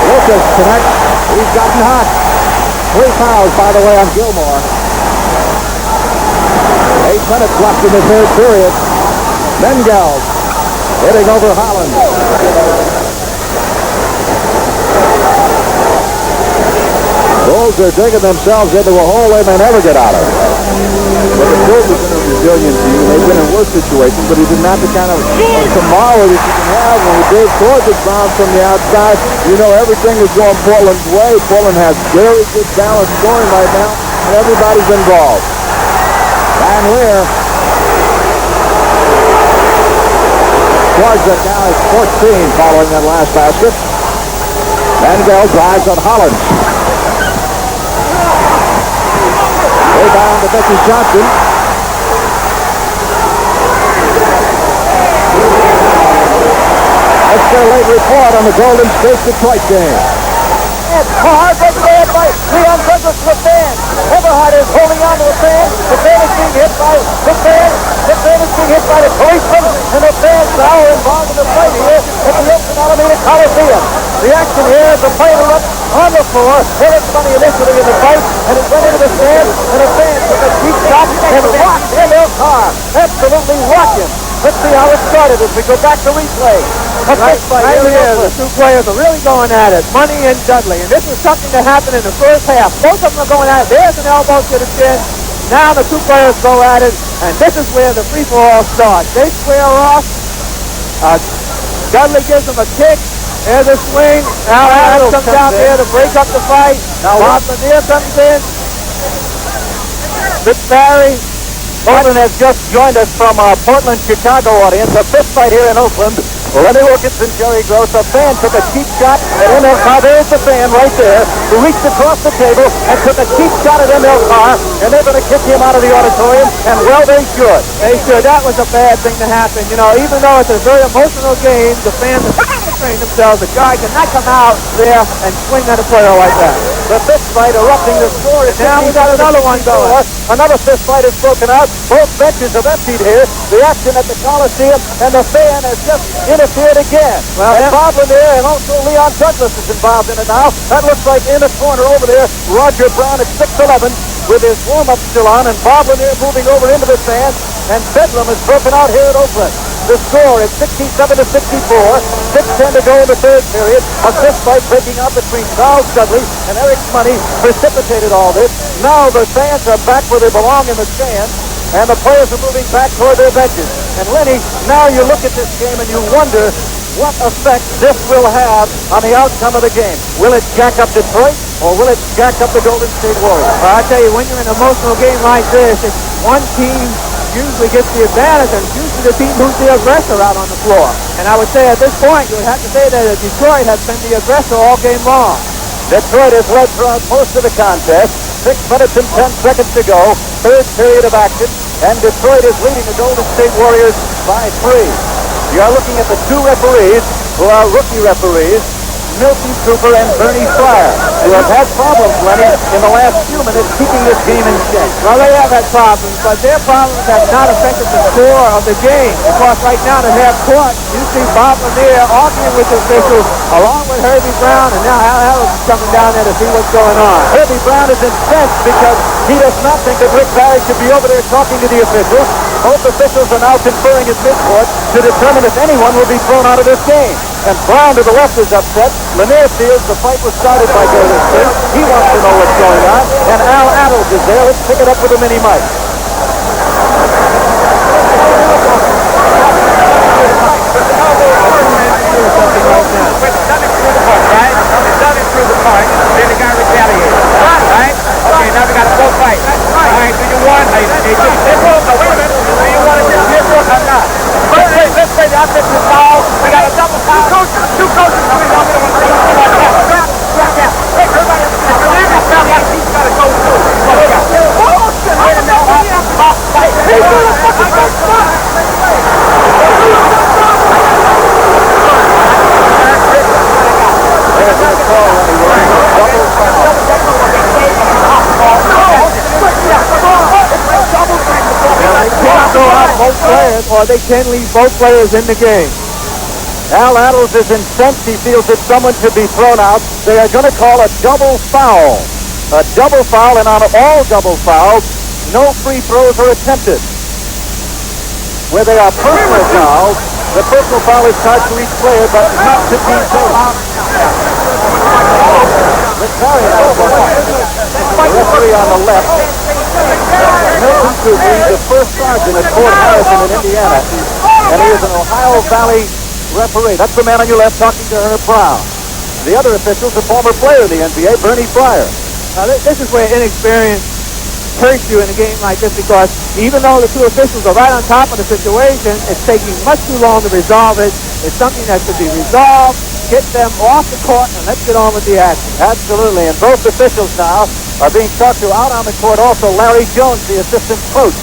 Lucas connects. He's gotten hot. 3 fouls, by the way, on Gilmore. 8 minutes left in the third period. Mengelt hitting over Hollins. Bulls are digging themselves into a hole they may never get out of. But the Bulls have been a resilient team. They've been in worse situations, but he didn't have the kind of tomorrow that you can have when we Dave Twardzik bounds from the outside. You know everything is going Portland's way. Portland has very good balanced scoring right now, and everybody's involved. Van Lier. Twardzik now is 14 following that last basket. Mengelt drives on Hollins. Rebound to Mickey Johnson. That's their late report on the Golden State Detroit game. It's hard, but led by Leon Douglas to the fan. Everhart is holding on to the fan. The fan is being hit by the fan. The fan is being hit by the policeman. And the fans now are involved in the fight here at the Oakland Alameda Coliseum. The action here is the play erupts on the floor. There was money initially in the fight, and it went into the stands, and the fans took a deep shot and rocked in their car. Absolutely rocked him. Let's see how it started as we go back to replay. Right here, the 2 players are really going at it, Money and Dudley. And this is something that happened in the first half. Both of them are going at it. There's an elbow to the chin. Now the 2 players go at it, and this is where the free-for-all starts. They square off. Dudley gives them a kick. There's a swing. Now Adams comes out there to break up the fight. Now Lier comes in. Fitzbarry. Portland has just joined us from our Portland, Chicago audience. A fist fight here in Oakland. Lenny Wilkinson, Jerry Gross. A fan took a cheap shot at ML Carr. There's the fan right there who reached across the table and took a cheap shot at ML Carr, and they're going to kick him out of the auditorium, and well, they should. They should. That was a bad thing to happen. You know, even though it's a very emotional game, the fans are trained themselves. The guy cannot come out there and swing at a player like that. The fist fight erupting. The score is now we got another one going. Another fist fight has broken out. Both benches have emptied here. The action at the Coliseum, and the fan has just interfered again. Well, and Bob Lier and also Leon Douglas is involved in it now. That looks like in the corner over there, Roger Brown at 6'11", with his warm-up still on, and Bob Lier moving over into the fan, and Bedlam is broken out here at Oakland. The score is 67-64, 6:10 to go in the third period. A fist fight breaking out between Charles Dudley and Eric Money precipitated all this. Now the fans are back where they belong in the stands, and the players are moving back toward their benches. And Lenny, now you look at this game and you wonder what effect this will have on the outcome of the game. Will it jack up Detroit, or will it jack up the Golden State Warriors? Well, I tell you, when you're in an emotional game like this, it's one team usually gets the advantage, and it's usually the team who's the aggressor out on the floor. And I would say at this point, you would have to say that Detroit has been the aggressor all game long. Detroit has led throughout most of the contest. 6 minutes and 10 seconds to go. Third period of action, and Detroit is leading the Golden State Warriors by 3. You are looking at the two referees who are rookie referees, Milton Cooper and Bernie Fryer, who have had problems, Lenny, in the last few minutes keeping this game in check. Well, they have had problems, but their problems have not affected the score of the game. Because right now, to have court, you see Bob Lier arguing with the officials, along with Herbie Brown, and now Al Harris is coming down there to see what's going on. Herbie Brown is incensed because he does not think that Rick Barry should be over there talking to the officials. Both officials are now conferring at midcourt to determine if anyone will be thrown out of this game. And Brown to the left is upset. Lanier feels the fight was started by Golden State. He wants to know what's going on. And Al Adams is there. Let's pick it up with a mini mic. Through the park, then the guy retaliated. Right? Okay, now we got a full fight. All right, do you want? Wait a minute. Do you want to get hit or not? Let's say the offensive foul. We got a double foul. Two coaches coming down. Drop down. Hey, everybody, he's got to go through. Wait a Both players, or they can leave both players in the game. Al Adams is incensed. He feels that someone should be thrown out. They are going to call a double foul. A double foul, and on all double fouls, no free throws are attempted. Where they are personal fouls, the personal foul is charged to each player, but not 15 total. The referee on the left, Milton Cooper, the first sergeant at Fort Harrison in Indiana, and he is an Ohio Valley referee. That's the man on your left talking to Herb Brown. The other official is a former player in the NBA, Bernie Fryer. Now, this is where inexperience hurts you in a game like this, because even though the two officials are right on top of the situation, it's taking much too long to resolve it. It's something that should be resolved, get them off the court, and let's get on with the action. Absolutely, and both officials now are being talked to out on the court. Also, Larry Jones, the assistant coach.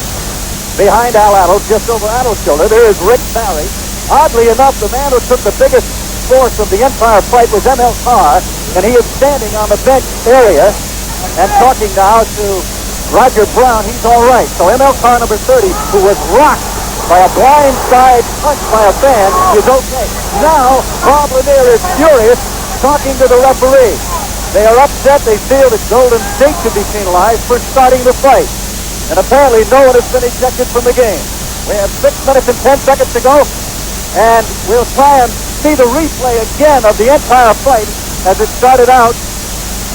Behind Al Adams, just over Adams' shoulder, there is Rick Barry. Oddly enough, the man who took the biggest force of the entire fight was ML Carr, and he is standing on the bench area and talking now to Roger Brown. He's all right. So ML Carr, number 30, who was rocked by a blindside punch by a fan, is okay. Now, Bob Lier is furious, talking to the referee. They are upset. They feel that Golden State should be penalized for starting the fight. And apparently no one has been ejected from the game. We have 6 minutes and 10 seconds to go, and we'll try and see the replay again of the entire fight as it started out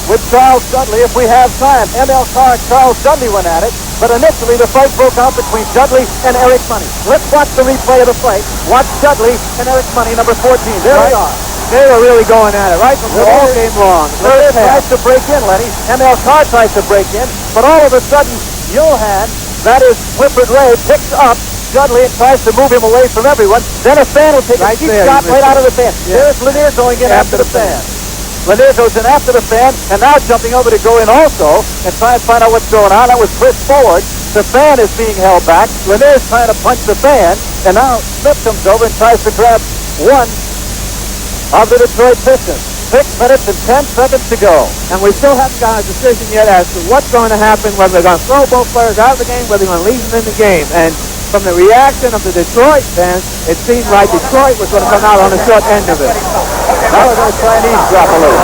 with Charles Dudley if we have time. ML Carr and Charles Dudley went at it, but initially the fight broke out between Dudley and Eric Money. Let's watch the replay of the fight. Watch Dudley and Eric Money, number 14. There they are. They were really going at it right from all game long. Lier tries to break in, Lenny. ML Carr tries to break in, but all of a sudden, Johan, that is Clifford Ray, picks up Dudley and tries to move him away from everyone. Then a fan will take a deep shot right out of the fan. Yeah. There's Lier going in after the fan. Lier goes in after the fan, and now jumping over to go in also and try and find out what's going on. That was pushed forward. The fan is being held back. Lanier's trying to punch the fan, and now Smith comes over and tries to grab one of the Detroit Pistons. 6 minutes and 10 seconds to go. And we still haven't got a decision yet as to what's going to happen, whether they're going to throw both players out of the game, whether they're going to leave them in the game. And from the reaction of the Detroit fans, it seemed like Detroit was going to come out on the short end of it. Now we're going to try and eavesdrop a little.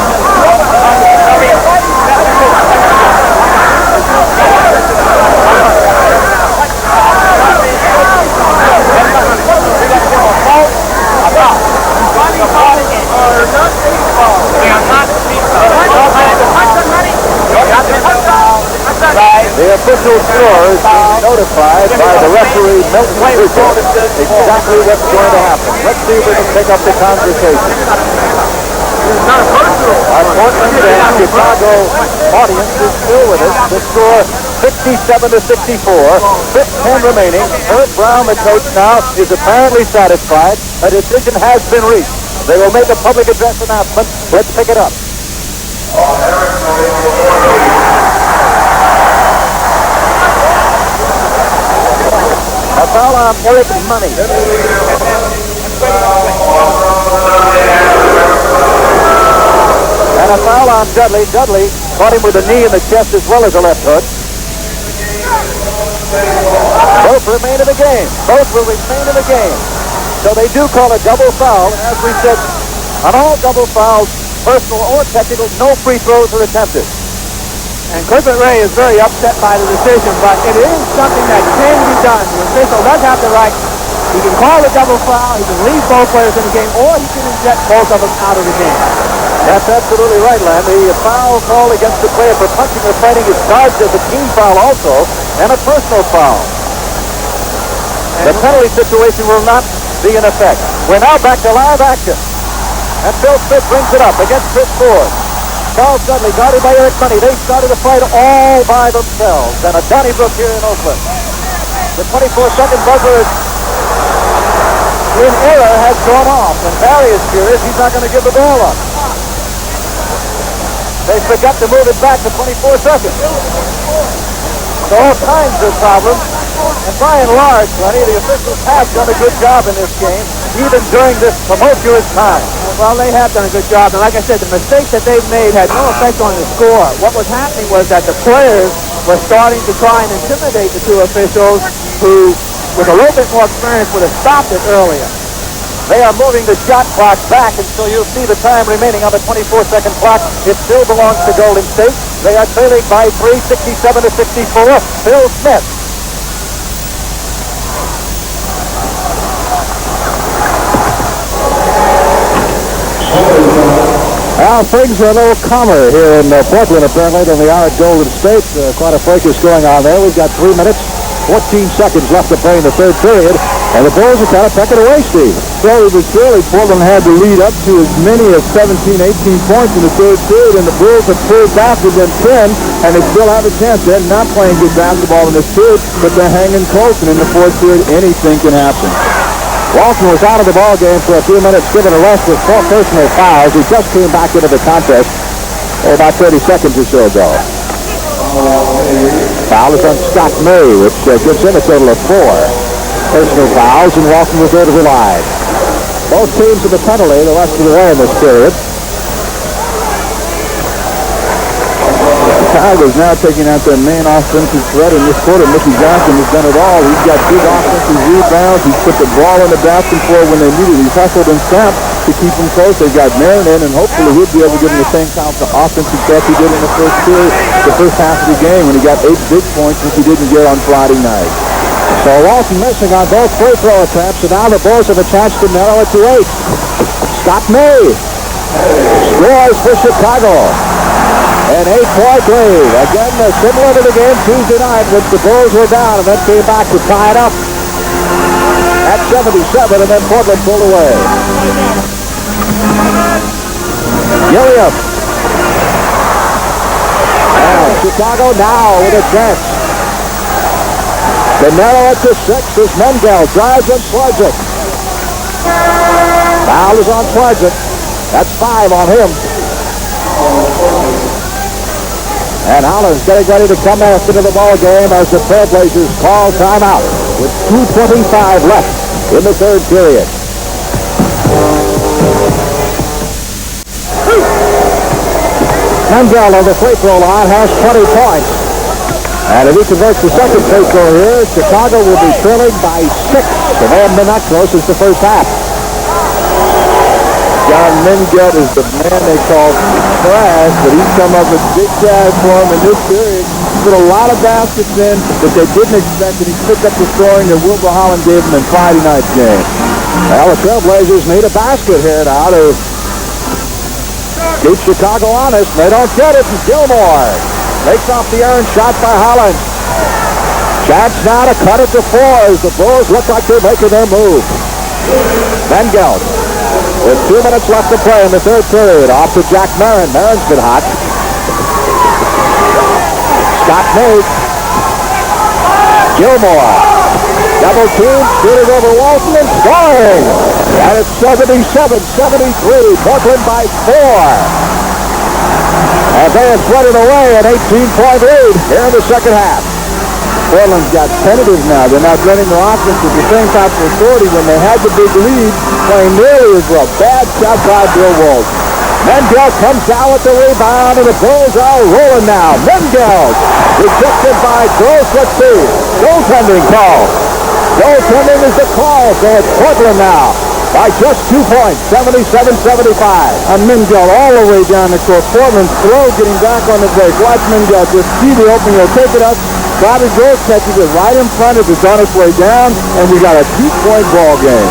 The official score is being notified by the referee, Milton Rizzo, exactly what's going to happen. Let's see if we can pick up the conversation. Our Portland and Chicago audience is still with us. The score 67-64. 6:10 remaining. Herb Brown, the coach now, is apparently satisfied. A decision has been reached. They will make a public address announcement. Let's pick it up. A foul on Eric Money. And a foul on Dudley. Dudley caught him with a knee in the chest as well as a left hook. Both remain in the game. Both will remain in the game. So they do call a double foul. And as we said, on all double fouls, personal or technical, no free throws are attempted. And Clifford Ray is very upset by the decision, but it is something that can be done. The official does have the right. He can call a double foul, he can leave both players in the game, or he can eject both of them out of the game. That's absolutely right, Len. The foul call against the player for punching or fighting is charged as a team foul also, and a personal foul. The penalty situation will not be in effect. We're now back to live action. And Phil Smith brings it up against Chris Ford. Charles Dudley guarded by Eric Money. They started the fight all by themselves. And a Donnybrook here in Oakland. The 24-second buzzer in error has gone off. And Barry is furious. He's not going to give the ball up. They forgot to move it back to 24 seconds. So all kinds of problems. And by and large, Sonny, the officials have done a good job in this game, even during this tumultuous time. Well, they have done a good job, and like I said, the mistakes that they've made had no effect on the score. What was happening was that the players were starting to try and intimidate the two officials who, with a little bit more experience, would have stopped it earlier. They are moving the shot clock back, and so you'll see the time remaining on the 24-second clock. It still belongs to Golden State. They are trailing by 3, 67-64. Phil Smith. Well, things are a little calmer here in Portland, apparently, than they are at Golden State. Quite a fracas going on there. We've got 3 minutes, 14 seconds left to play in the third period, and the Bulls are kind of pecking away, Steve. Slowly but surely, Portland had to lead up to as many as 17, 18 points in the third period, and the Bulls have pulled back within 10, and they still have a chance. They're not playing good basketball in this period, but they're hanging close, and in the fourth period, anything can happen. Walton was out of the ball game for a few minutes, given a rest with 4 personal fouls. He just came back into the contest about 30 seconds or so ago. Foul is on Scott May, which gives him a total of 4 personal fouls, and Walton will go to the line. Both teams in the penalty the rest of the way in this period. Chicago's now taking out their main offensive threat in this quarter. Mickey Johnson has done it all. He's got big offensive rebounds. He's put the ball in the basket for when they need it. He's hustled and stamped to keep them close. They've got Marin in, and hopefully he'll be able to give them the same kind of offensive threat he did in the first period, the first half of the game, when he got 8 big points, which he didn't get on Friday night. So Walton missing on both free throw attempts, and now the Bulls have a chance to narrow it to 8. Scott May scores for Chicago. An 8-point lead. Again, similar to the game Tuesday night, which the Bulls were down and then came back to tie it up at 77, and then Portland pulled away. Gilliam. And Chicago now with a chance. To narrow it to 6 as Mengelt drives on Twardzik. Foul is on Twardzik. That's 5 on him. And Hollins getting ready to come back into the ball game as the Trailblazers call timeout with 2:25 left in the third period. Mengelt on the free throw line has 20 points. And if he converts the second free throw here, Chicago will be trailing by 6. And they haven't been that close since the first half. John Mengelt is the man they call trash, but he's come up with big cash for him in this period. He put a lot of baskets in that they didn't expect, and he picked up the scoring that Wilbur Hollins gave him in Friday night's game. Well, the Trailblazers need a basket here now to keep Chicago honest. They don't get it, and Gilmore takes off the errant shot by Hollins. Chance now to cut it to 4 as the Bulls look like they're making their move. Mengelt with 2 minutes left to play in the third period. Off to Jack Marin. Marin's been hot. Scott Nate. Gilmore. Double team. Shooting over Walton and scoring. And it's 77-73. Portland by 4. And they have put it away an 18-point lead here in the second half. Portland's got tentative now. They're not running their offense with the same type of authority when they had the big lead, playing nearly as well. Bad shot by Bill Walton. Mengelt comes down with the rebound, and the Bulls are rolling now. Mengelt rejected by Gross. Let's see. Goaltending call. Goaltending is the call, so it's Portland now by just 2 points, 77-75. And Mengelt all the way down the court. Portland slow getting back on the break. Watch Mengelt just see the opening. He'll take it up. Bobby Gross catches it right in front of it. It's on its way down, and we got a 2-point ball game.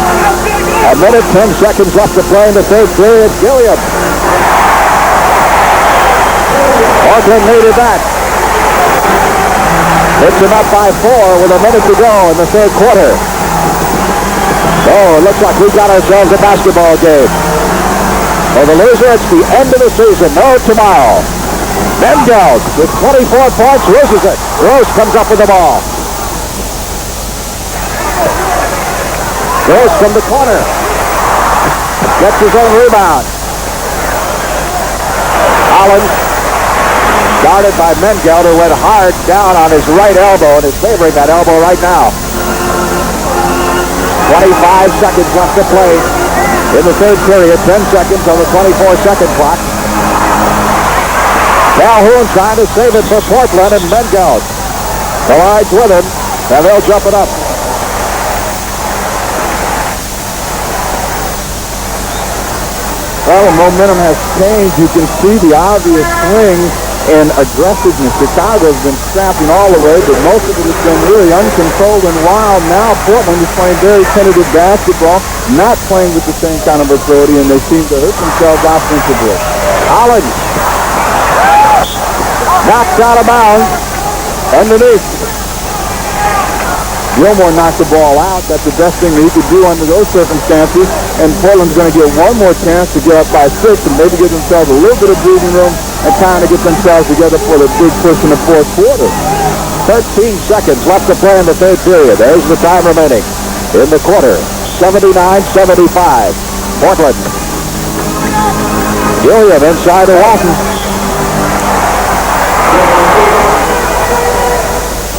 A minute, 10 seconds left to play in the third period. Gilliam. Portland needed that. Hits him up by 4 with a minute to go in the third quarter. So it looks like we got ourselves a basketball game. For the loser, it's the end of the season. No tomorrow. Mengelt with 24 points loses it. Gross comes up with the ball. Gross from the corner. Gets his own rebound. Hollins, guarded by Mengelt, who went hard down on his right elbow and is favoring that elbow right now. 25 seconds left to play in the third period. 10 seconds on the 24-second clock. Calhoun trying to save it for Portland, and Mengelt collides with him, and they'll jump it up. Well, the momentum has changed. You can see the obvious swing in aggressiveness. Chicago's been scrapping all the way, but most of it has been really uncontrolled and wild. Now Portland is playing very tentative basketball, not playing with the same kind of authority, and they seem to hurt themselves offensively. Hollins knocked out of bounds underneath. Gilmore knocked the ball out. That's the best thing that he could do under those circumstances. And Portland's going to get one more chance to get up by 6 and maybe give themselves a little bit of breathing room and time to get themselves together for the big push in the fourth quarter. 13 seconds left to play in the third period. There's the time remaining in the quarter. 79-75. Portland. Gilliam inside to Walton.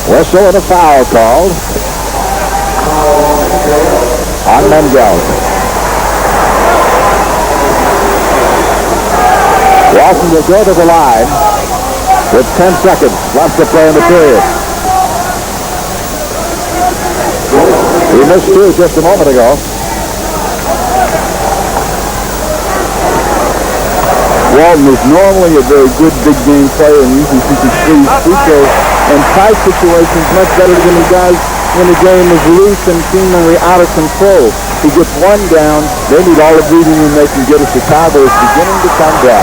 Whistle and a foul called on Mengelt. Walton will go to the line with 10 seconds left to play in the period. He missed 2 just a moment ago. Walton is normally a very good big game player, and usually he can squeeze free throws in tight situations much better than he does when the game is loose and seemingly out of control. He gets one down, they need all the breathing room they can get as Chicago is beginning to come down.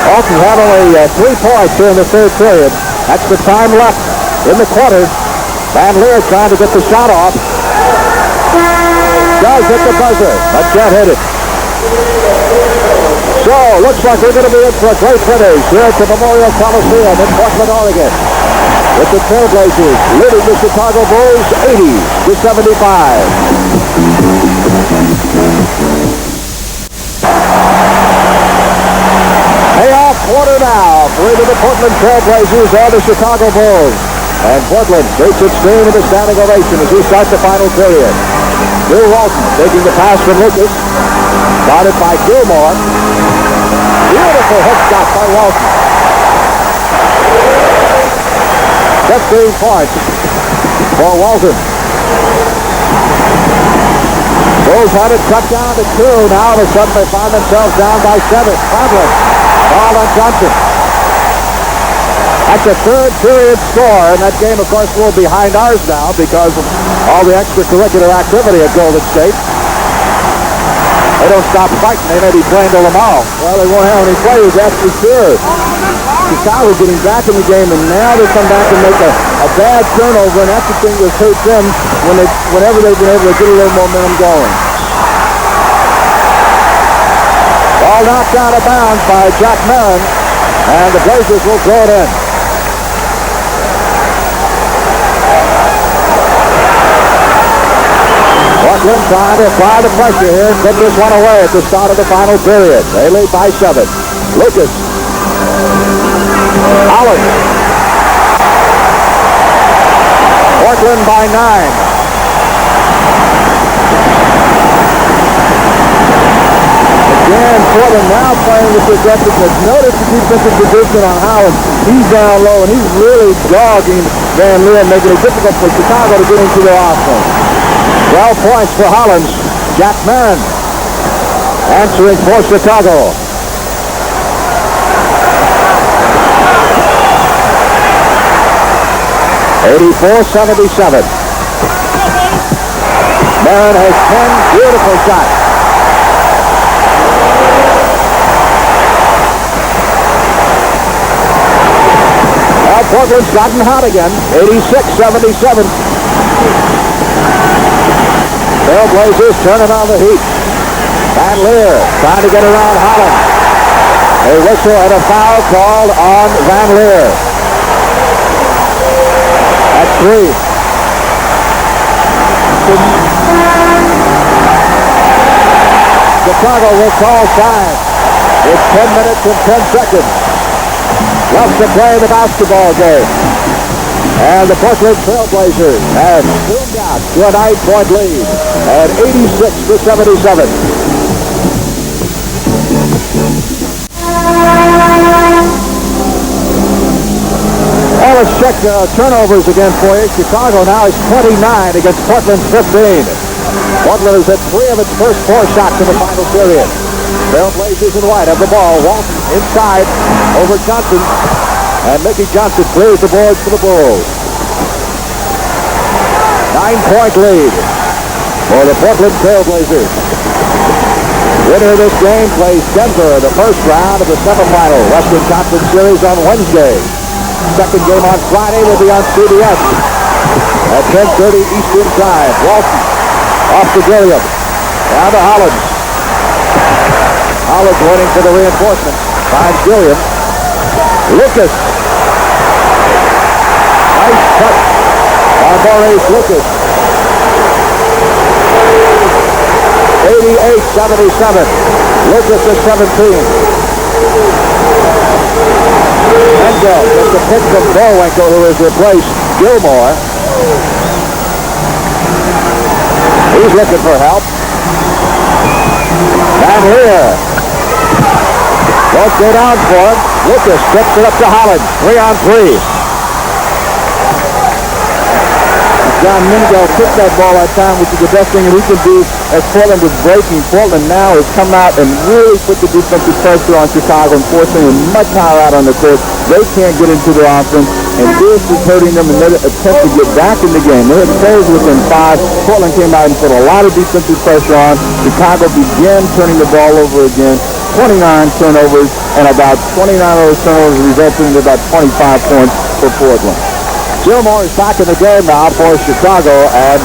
Walton had only 3 points here in the third period. That's the time left in the quarter. Lier trying to get the shot off. Does hit the buzzer, but can't hit it. So, looks like we're going to be in for a great finish here at the Memorial Coliseum in Portland, Oregon. with the Trailblazers leading the Chicago Bulls 80-75. Payoff quarter now for either the Portland Trailblazers or the Chicago Bulls. And Portland takes its game with a standing ovation as we start the final period. Bill Walton taking the pass from Lucas. Started by Gilmore. Beautiful hook shot by Walton. 15 points for Walton. Bulls had it cut down to 2. Now all of a sudden they find themselves down by 7. Conlon. Ball on Johnson. That's a third period score, and that game, of course, will be behind ours now because of all the extracurricular activity at Golden State. They don't stop fighting. They may be playing till tomorrow. Well, they won't have any players, that's for sure. Chicago getting back in the game, and now they come back and make a bad turnover, and that's the thing that hurts them whenever they've been able to get a little momentum going. Ball knocked out of bounds by Jack Marin, and the Blazers will throw it in. Portland trying to apply the pressure here and put this one away at the start of the final period. They lead by 7. Lucas. Hollins. Portland by 9. Again, Portland now playing with the aggressiveness. Notice the defensive position on Hollins. He's down low, and he's really dogging Van Lier, making it difficult for Chicago to get into their offense. 12 points for Hollins. Jack Marin answering for Chicago. (84-77). Marin has 10 beautiful shots. Well, Portland's gotten hot again. 86-77. Trailblazers turning on the heat. Van Lier trying to get around Hollins. A whistle and a foul called on Van Lier. That's 3. Chicago will call time. It's 10 minutes and 10 seconds left to play the basketball game. And the Portland Trailblazers have zoomed out to a 9-point lead at 86-77. Well, let's check turnovers again for you. Chicago now is 29 against Portland's 15. Portland has hit 3 of its first 4 shots in the final period. Trailblazers in white have the ball. Walton inside over Johnson. And Mickey Johnson clears the boards for the Bulls. 9-point lead for the Portland Trailblazers. Winner of this game plays Denver in the first round of the semifinal Western Conference Series on Wednesday. Second game on Friday will be on CBS at 10:30 Eastern Time. Walton off to Gilliam. Down to Hollins. Hollins waiting for the reinforcement. Finds Gilliam. Lucas. Nice touch by Maurice Lucas. 88-77. Lucas is 17. Mengelt gets a pick from Bullwinkle, who has replaced Gilmore. He's looking for help. Van Lier. Won't go down for him. Lucas gets it up to Hollins. 3-on-3. John Mengelt took that ball that time, which is the best thing he can do as Portland was breaking. Portland now has come out and really put the defensive pressure on Chicago and forcing them much higher out on the court. They can't get into their offense, and this is hurting them in their attempt to get back in the game. They had players within 5. Portland came out and put a lot of defensive pressure on. Chicago began turning the ball over again. 29 turnovers, and about 29 of those turnovers resulted in about 25 points for Portland. Gilmore is back in the game now for Chicago, and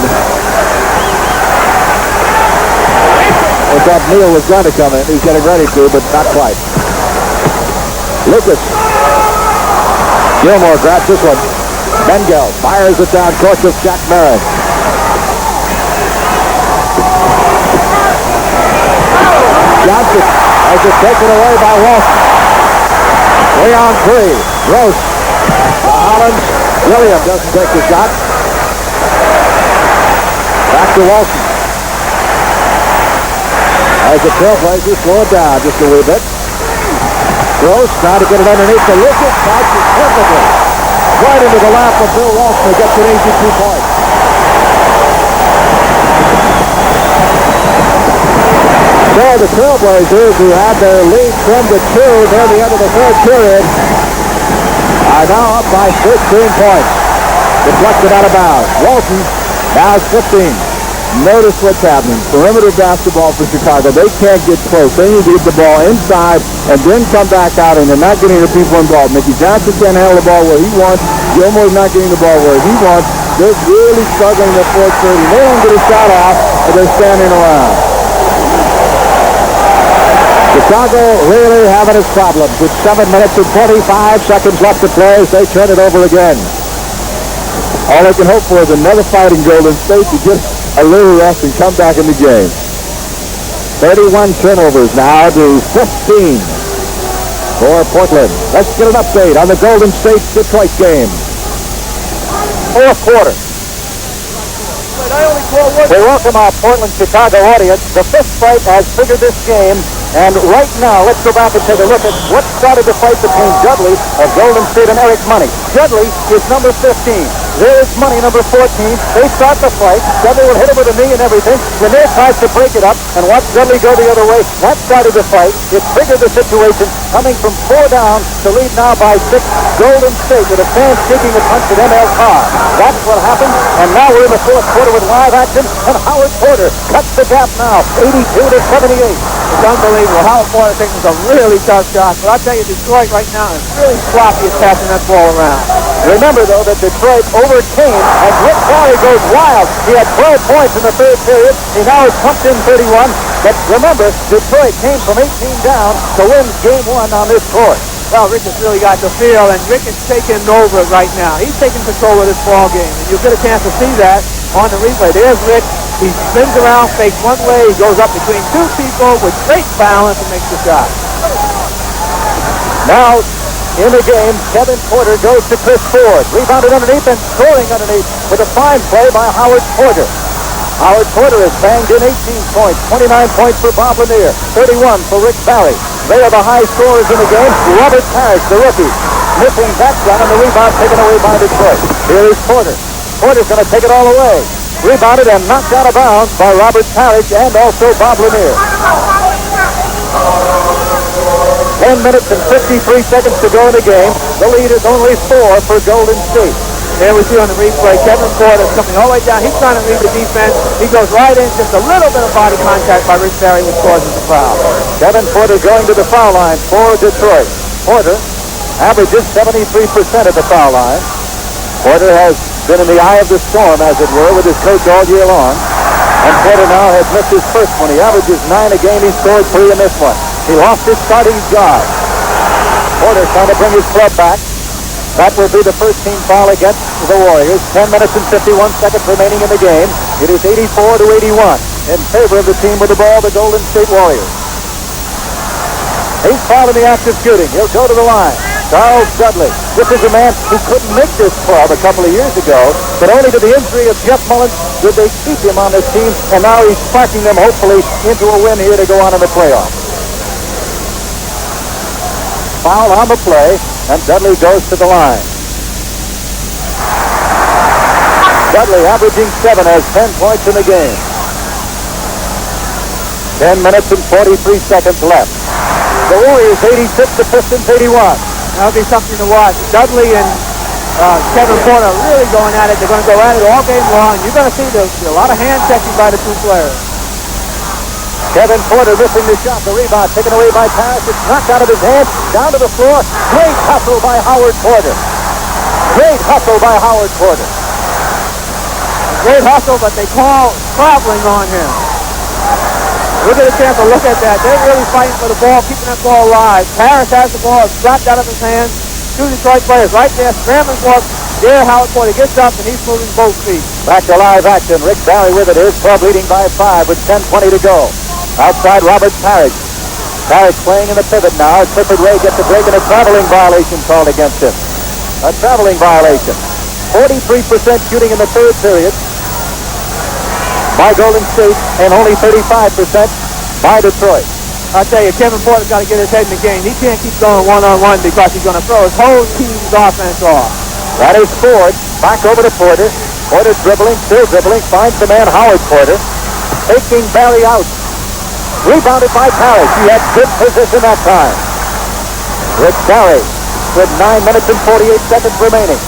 I thought Neal was going to come in. He's getting ready to, but not quite. Lucas. Gilmore grabs this one. Mengelt fires it down court of Jack Marin. Johnson has it taken away by Walton. 3-on-3. Gross. Hollins. William doesn't take the shot. Back to Walton. As the Trailblazers slow it down just a little bit. Gross trying to get it underneath the wicket. Bounces perfectly. Right into the lap of Bill Walton. He gets an easy 2 points. So the Trailblazers, who had their lead trimmed to 2 near the end of the third period, are now up by 13 points. Deflected out of bounds. Walton now has 15. Notice what's happening. Perimeter basketball for Chicago. They can't get close. They need to get the ball inside and then come back out, and they're not getting the people involved. Mickey Johnson can't handle the ball where he wants. Gilmore's not getting the ball where he wants. They're really struggling in the fourth period. They don't get a shot off, and they're standing around. Chicago really having its problems with 7 minutes and 25 seconds left to play as they turn it over again. All they can hope for is another fighting Golden State to get a little rest and come back in the game. 31 turnovers now to 15 for Portland. Let's get an update on the Golden State-Detroit game. Fourth quarter. We welcome our Portland-Chicago audience. The fifth fight has figured this game. And right now, let's go back and take a look at what started the fight between Dudley of Golden State and Eric Money. Dudley is number 15. There's Money, number 14. They start the fight. Dudley will hit him with a knee and everything. Lier tries to break it up and watch Dudley go the other way. That started the fight. It triggered the situation, coming from 4 down to lead now by 6. Golden State with a fan taking a punch at ML Carr. That's what happened. And now we're in the fourth quarter with live action. And Howard Porter cuts the gap now, 82 to 78. It's unbelievable. Howard Porter taking a really tough shot. But I'll tell you, Detroit right now is really sloppy at passing that ball around. Remember, though, that Detroit overcame as Rick Barry goes wild. He had 12 points in the third period. He now has pumped in 31. But remember, Detroit came from 18 down to win game 1 on this court. Well, Rick has really got the feel, and Rick is taking over right now. He's taking control of this ball game, and you'll get a chance to see that on the replay. There's Rick. He spins around, fakes one way. He goes up between 2 people with great balance and makes the shot. Now, in the game, Kevin Porter goes to Chris Ford. Rebounded underneath and scoring underneath with a fine play by Howard Porter. Howard Porter has banged in 18 points, 29 points for Bob Lier, 31 for Rick Barry. They are the high scorers in the game. Robert Parrish, the rookie, missing that gun and the rebound taken away by Detroit. Here is Porter. Porter's going to take it all away. Rebounded and knocked out of bounds by Robert Parrish and also Bob Lier. 10 minutes and 53 seconds to go in the game. The lead is only 4 for Golden State. There we see on the replay, Kevin Porter coming all the way down. He's trying to read the defense. He goes right in, just a little bit of body contact by Rick Barry, which causes the foul. Kevin Porter going to the foul line for Detroit. Porter averages 73% at the foul line. Porter has been in the eye of the storm, as it were, with his coach all year long. And Porter now has missed his first one. He averages 9 a game. He scored 3 in this one. He lost his starting job. Porter trying to bring his club back. That will be the first team foul against the Warriors. 10 minutes and 51 seconds remaining in the game. It is 84 to 81 in favor of the team with the ball, the Golden State Warriors. He's fouled in the act of shooting. He'll go to the line. Charles Dudley. This is a man who couldn't make this club a couple of years ago, but only to the injury of Jeff Mullins did they keep him on this team, and now he's sparking them hopefully into a win here to go on in the playoffs. Foul on the play, and Dudley goes to the line. Dudley averaging 7 has 10 points in the game. 10 minutes and 43 seconds left. The Warriors 86, the Pistons 81. That'll be something to watch. Dudley and Kevin Porter really going at it. They're going to go at it all game long. You're going to see a lot of hand checking by the 2 players. Kevin Porter missing the shot. The rebound taken away by Parrish. It's knocked out of his hands. Down to the floor. Great hustle by Howard Porter. Great hustle by Howard Porter. Great hustle, but they call traveling on him. We'll get a chance to look at that. They're really fighting for the ball, keeping that ball alive. Parrish has the ball. It's dropped out of his hands. 2 Detroit players right there scrambling for it. There, Howard Porter gets up, and he's moving both feet. Back to live action. Rick Barry with it. His club leading by 5 with 10:20 to go. Outside, Robert Parrish. Parrish playing in the pivot now. Clifford Ray gets a break and a traveling violation called against him. A traveling violation. 43% shooting in the third period by Golden State and only 35% by Detroit. I tell you, Kevin Porter's got to get his head in the game. He can't keep going one-on-one because he's going to throw his whole team's offense off. That is Ford. Back over to Porter. Porter dribbling, still dribbling. Finds the man Howard Porter. Taking Barry out. Rebounded by Parrish. He had good position that time. Rick Barry with 9 minutes and 48 seconds remaining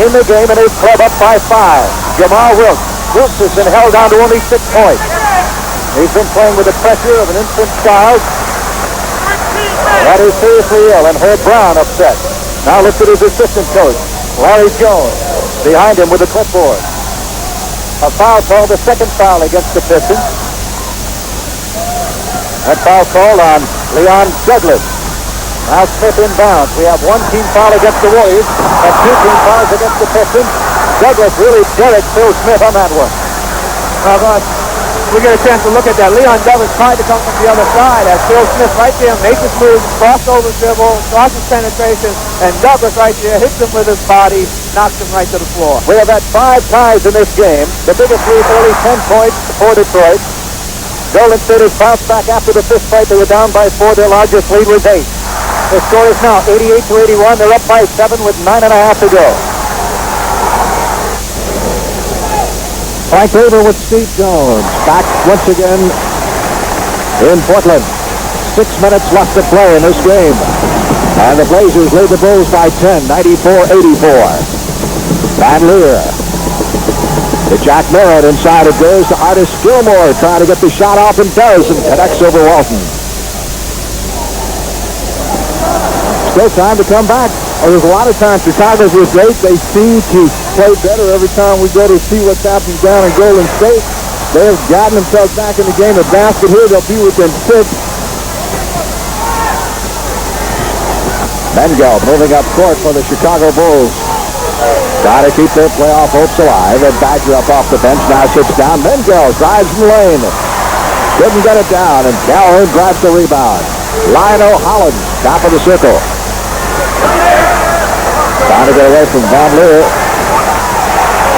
in the game, and his club up by 5. Jamal Wilkes. Wilkes has been held down to only 6 points. He's been playing with the pressure of an infant child. That is seriously ill, and Herb Brown upset. Now looks at his assistant coach, Larry Jones, behind him with a clipboard. A foul call, the second foul against the Pistons. That foul called on Leon Douglas. Now Smith inbounds. We have one team foul against the Warriors and 2 team fouls against the Pistons. Douglas really derricked Phil Smith on that one. We get a chance to look at that. Leon Douglas tried to come from the other side as Phil Smith right there makes his move, crossover dribble, crosses penetration, and Douglas right there hits him with his body, knocks him right to the floor. We have had 5 ties in this game. The biggest lead early, 10 points for Detroit. Golden State has bounced back after the fifth fight. They were down by 4. Their largest lead was 8. The score is now 88-81. They're up by 7 with 9.5 to go. Frank Weaver with Steve Jones. Back once again in Portland. 6 minutes left to play in this game. And the Blazers lead the Bulls by 10, 94-84. Van Lier. To Jack Marin. Inside it goes to Artis Gilmore. Trying to get the shot off and does, and connects over Walton. Still time to come back. There's a lot of times Chicago's were great. They seem to play better every time we go to see what's happening down in Golden State. They have gotten themselves back in the game. A basket here, they'll be within 6. Mengelt moving up court for the Chicago Bulls. Trying to keep their playoff hopes alive. And Badger up off the bench now sits down. Mengelt drives in the lane. Couldn't get it down, and Calhoun grabs the rebound. Lionel Hollins, top of the circle. Trying to get away from Van Lier.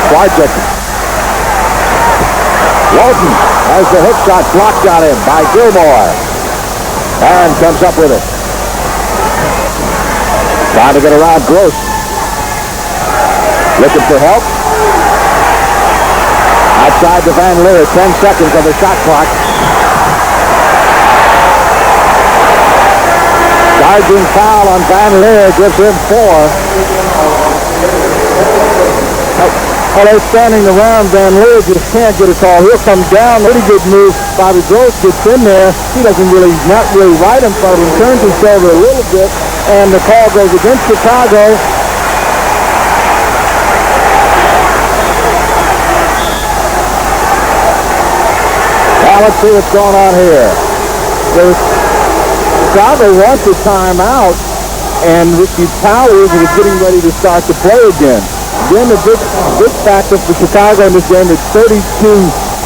Twardzik. Walton has the hook shot blocked on him by Gilmore. And comes up with it. Trying to get around Gross. Looking for help. Outside to Van Lier. 10 seconds on the shot clock. Charging foul on Van Lier gives him 4. Well, they're standing around. Van Lier just can't get a call. He'll come down. Pretty good move. Bobby Gross gets in there. He doesn't really, not really right in front of him. Turns his shoulder a little bit, and the call goes against Chicago. Now let's see what's going on here. Chicago wants a timeout, and Ricky Powers is getting ready to start to play again. Then the big factor for Chicago in this game is 32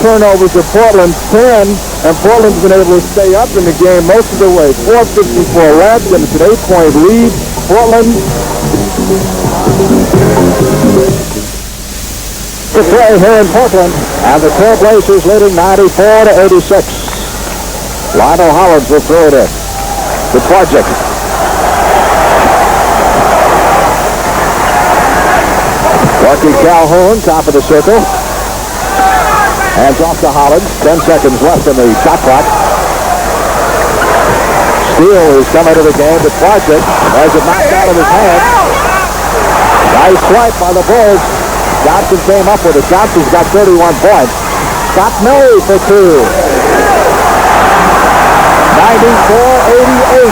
turnovers to Portland's 10, and Portland's been able to stay up in the game most of the way. 4:54 left, and it's an 8-point lead. Portland to play here in Portland, and the Trailblazers leading 94-86. Lionel Hollins will throw it in to Twardzik. Marky Calhoun, top of the circle. Hands off to Hollins. 10 seconds left in the shot clock. Steele is coming to the game, but Twardzik has it knocked out of his hand. Nice swipe by the Bulls. Johnson came up with it. Johnson's got 31 points. Scott Murray for 2. 94-88.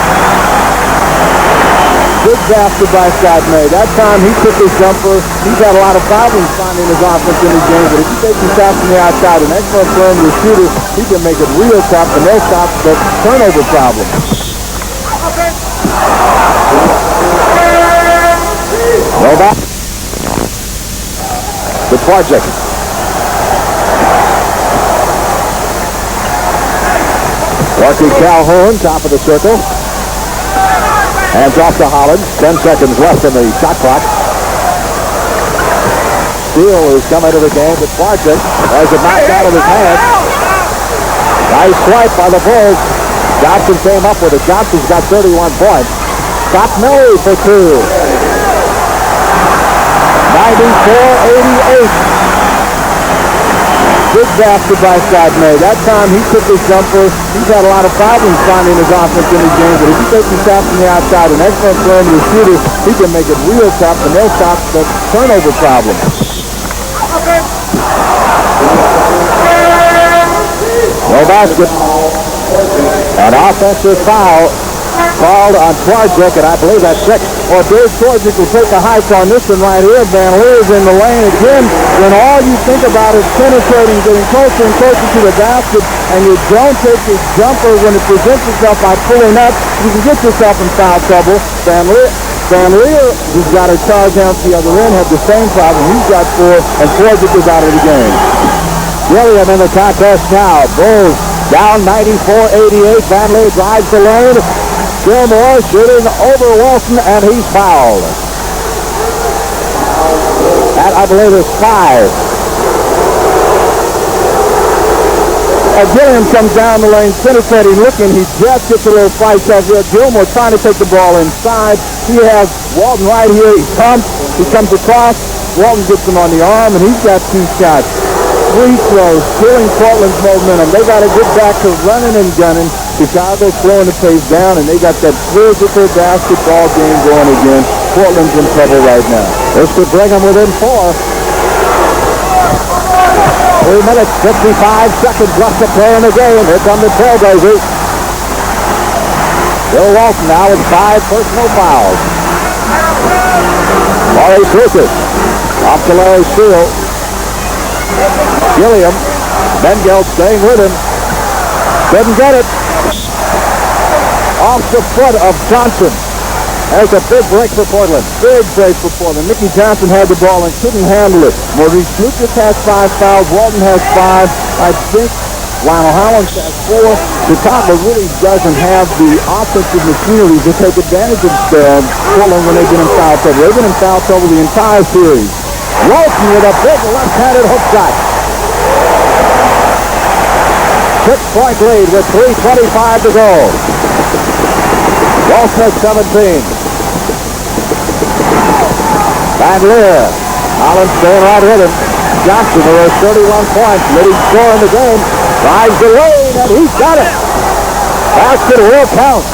Big basket by Scott May. That time he took his jumper. He's had a lot of problems finding his offense in his game, but if he takes his shots from the outside, an excellent perimeter shooter, he can make it real tough, and they'll stop the turnover problem. Go back. to Twardzik. Marky Calhoun, top of the circle. Hands off to Hollins. 10 seconds left in the shot clock. Steele is coming to the game, but Twardzik has it knocked out of his hand. Nice swipe by the Bulls. Johnson came up with it. Johnson's got 31 points. Stop Murray for 2. 94-88. Big basket by Scott May. That time he took his jumper. He's had a lot of problems finding his offense in his game, but if he takes the shot from the outside, an excellent perimeter shooter, he can make it real tough, and they'll stop the turnover problem. No basket. An offensive foul called on Twardzik, and I believe that's 6. Well, Dave Twardzik will take a hike on this one right here. Van Lier's in the lane again. When all you think about is penetrating, getting closer and closer to the basket, and you don't take your jumper when it presents itself by pulling up, you can get yourself in foul trouble. Van Lier, who's got a charge down to the other end, had the same problem. He's got 4, and Twardzik is out of the game. William in the contest now. Bulls down 94-88. Van Lier drives the lane. Gilmore shooting over Walton, and he's fouled. That, I believe, is 5. And Gilliam comes down the lane, penetrating, looking. He just gets a little fight up here. Gilmore trying to take the ball inside. He has Walton right here. He comes across. Walton gets him on the arm, and he's got 2 shots. Free throws, killing Portland's momentum. They got to get back to running and gunning. Chicago's slowing the pace down, and they got that physical basketball game going again. Portland's in trouble right now. This could bring them within 4. 3 minutes, 55 seconds left to play in the game. Here come the Trailblazers. Bill Walton now with 5 personal fouls. Maurice off to Larry Steele. Gilliam. Mengelt staying with him. Didn't get it. Off the foot of Johnson. There's a big break for Portland. Big break for Portland. Mickey Johnson had the ball and couldn't handle it. Maurice has 5 fouls. Walton has 5. I think Lionel Hollins has 4. Chicago really doesn't have the offensive machinery to take advantage of Portland when they've been in foul trouble. They've been in foul trouble the entire series. Walton with a big left-handed hook shot. 6-point lead with 3:25 to go. Walton has 17. Van Lier. Hollins staying right with him. Johnson, who has 31 points, leading scorer in the game, drives the lane, and he's got it. Basket will count.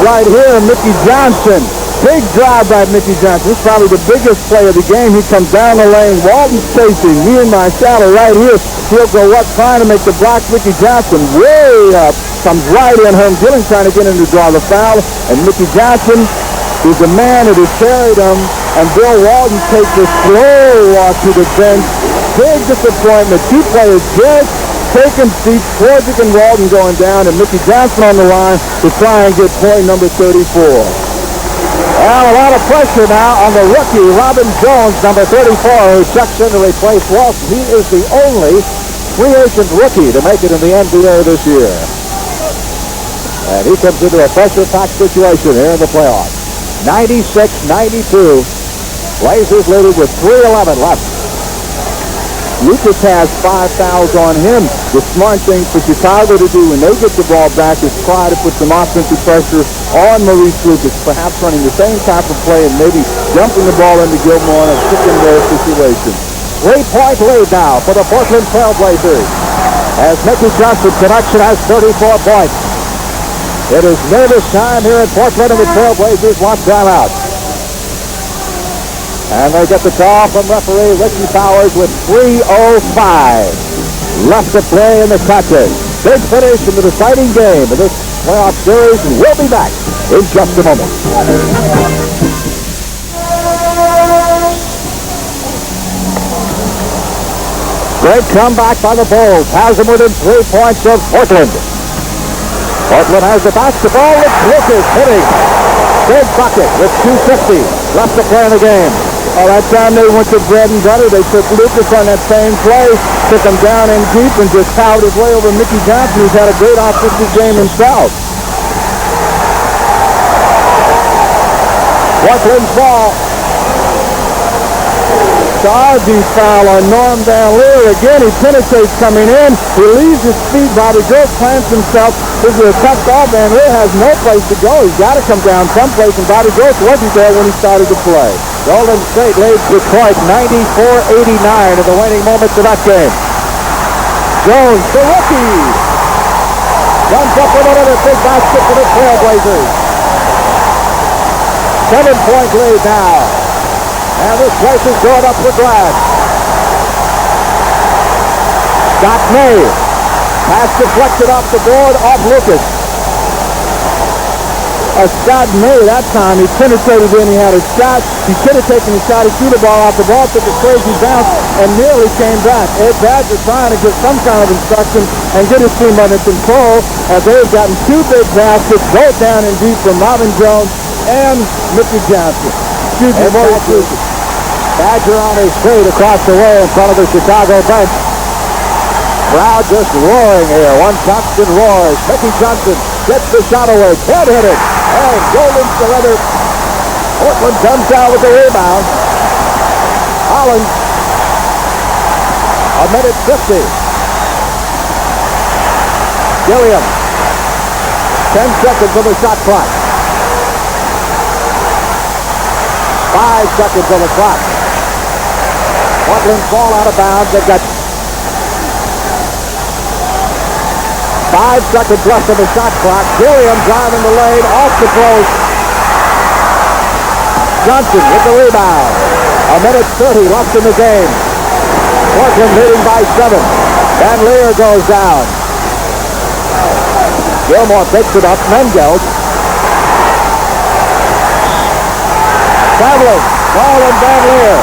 Right here, Mickey Johnson. Big drive by Mickey Johnson. This is probably the biggest play of the game. He comes down the lane. Walton's chasing. Me and my shadow right here. He'll go up trying to make the block. Mickey Johnson way up. Comes right in. Herm Gillen trying to get him to draw the foul. And Mickey Johnson is the man that has carried him. And Bill Walton takes a slow walk to the bench. Big disappointment. 2 players just taking seats. Twardzik and Walton going down. And Mickey Johnson on the line to try and get point number 34. Well, a lot of pressure now on the rookie, Robin Jones, number 34, who checks in to replace Walton. He is the only free agent rookie to make it in the NBA this year. And he comes into a pressure-packed situation here in the playoffs. 96-92. Blazers leading with 3:11 left. Lucas has 5 fouls on him. The smart thing for Chicago to do when they get the ball back is try to put some offensive pressure on Maurice Lucas, perhaps running the same type of play and maybe dumping the ball into Gilmore in a pick-and-roll situation. 3-point lead now for the Portland Trailblazers as Mickey Johnson's connection has 34 points. It is nervous time here in Portland, and the Trailblazers want timeout. And they get the call from referee Ricky Powers with 3:05 left to play in the contest. Big finish in the deciding game of this playoff series. We'll be back in just a moment. Great comeback by the Bulls. Has them within 3 points of Portland. Portland has the basketball with Lucas hitting. big bucket with 2:50 left to play in the game. Oh, that time they went to bread and butter. They took Lucas on that same play, took him down in deep, and just powered his way over Mickey Johnson, who's had a great offensive game himself. Walton's ball. Twardzik foul on Norm Van Lier. Again, he penetrates coming in. He leaves his feet. Bobby Gross plants himself. This is a tough ball. Van Lier has no place to go. He's got to come down someplace, and Bobby Gross wasn't there when he started to play. Golden State leads Detroit 94-89 in the waning moments of that game. Jones, the rookie, runs up with another big basket for the Trailblazers. 7-point lead now. And this place is going up for grabs. Scott May. Pass deflected off the board, off Lucas. Scott May that time, he penetrated in, he had a shot. He should have taken a shot, he threw the ball off. The ball took a crazy bounce and nearly came back. Ed Badger trying to get some kind of instruction and get his team under control, as they've gotten two big baskets, both down and deep from Marvin Jones and Mickey Johnson. Excuse me, Maurice. Badger on his feet across the way in front of the Chicago bench. Crowd just roaring here. One constant roars. Mickey Johnson gets the shot away. Can't hit it. And Golden surrender. Portland comes down with the rebound. Hollins. A minute 50. Gilliam. 10 seconds on the shot clock. 5 seconds on the clock. Portland ball out of bounds. They've got 5 seconds left on the shot clock. Gilliam driving the lane off the post. Johnson with the rebound. A minute 30 left in the game. Portland leading by 7. Van Lier goes down. Gilmore picks it up. Mengelt. Traveling. Ball and Van Lier.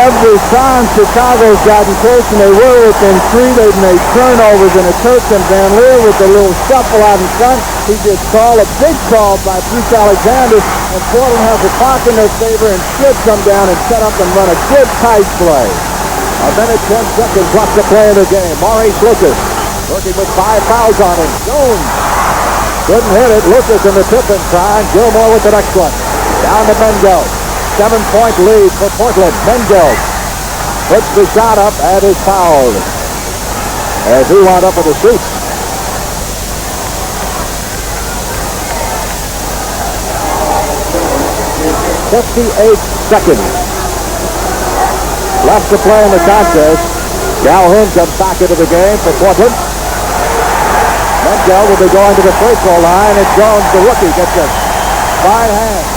Every time Chicago's gotten close and they were within 3, they've made turnovers, and it hurts them. Van Lier with a little shuffle out in front. He just called a big call by Bruce Alexander, and Portland has a clock in their favor and should come down and set up and run a good tight play. A minute 10 seconds left to play in the game. Maurice Lucas working with 5 fouls on him. Jones couldn't hit it. Lucas in the tip and trying. Gilmore with the next one. Down to Mengelt. 7-point lead for Portland. Mengelt puts the shot up and is fouled as he wound up with a shoot. .58 seconds left to play in the contest. Calhoun comes back into the game for Portland. Mengelt will be going to the free throw line, and Jones, the rookie, gets a fine hand.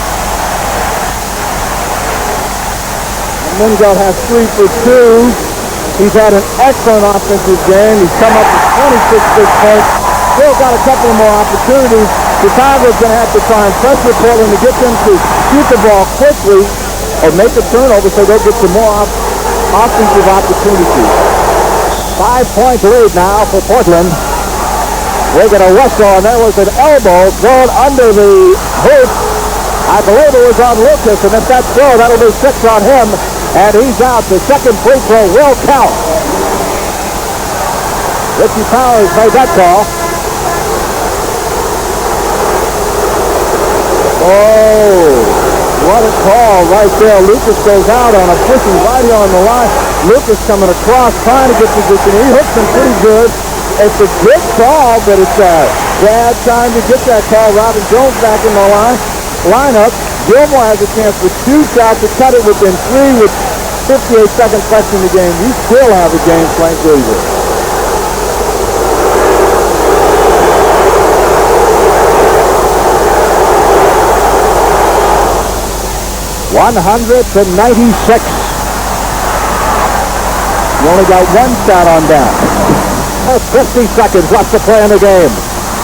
Mengelt has 3 for 2. He's had an excellent offensive game. He's come up with 26 big points. Still got a couple more opportunities. Chicago's going to have to try and pressure Portland to get them to shoot the ball quickly or make a turnover so they'll get some more offensive opportunities. 5-point lead now for Portland. We're going to whistle, and there was an elbow thrown under the hoop. I believe it was on Lucas, and if that's so, that'll be 6 on him. And he's out. The second free throw will count. Richie Powers made that call. Oh, what a call right there. Lucas goes out on a pushing right on the line. Lucas coming across, trying to get position. He hooks him pretty good. It's a good call, but it's a bad time to get that call. Robin Jones back in the lineup. Gilmore has a chance with 2 shots to cut it within 3 with 58 seconds left in the game. You still have a game playing over. $100-96. You only got 1 shot on down. 50 seconds left to play in the game.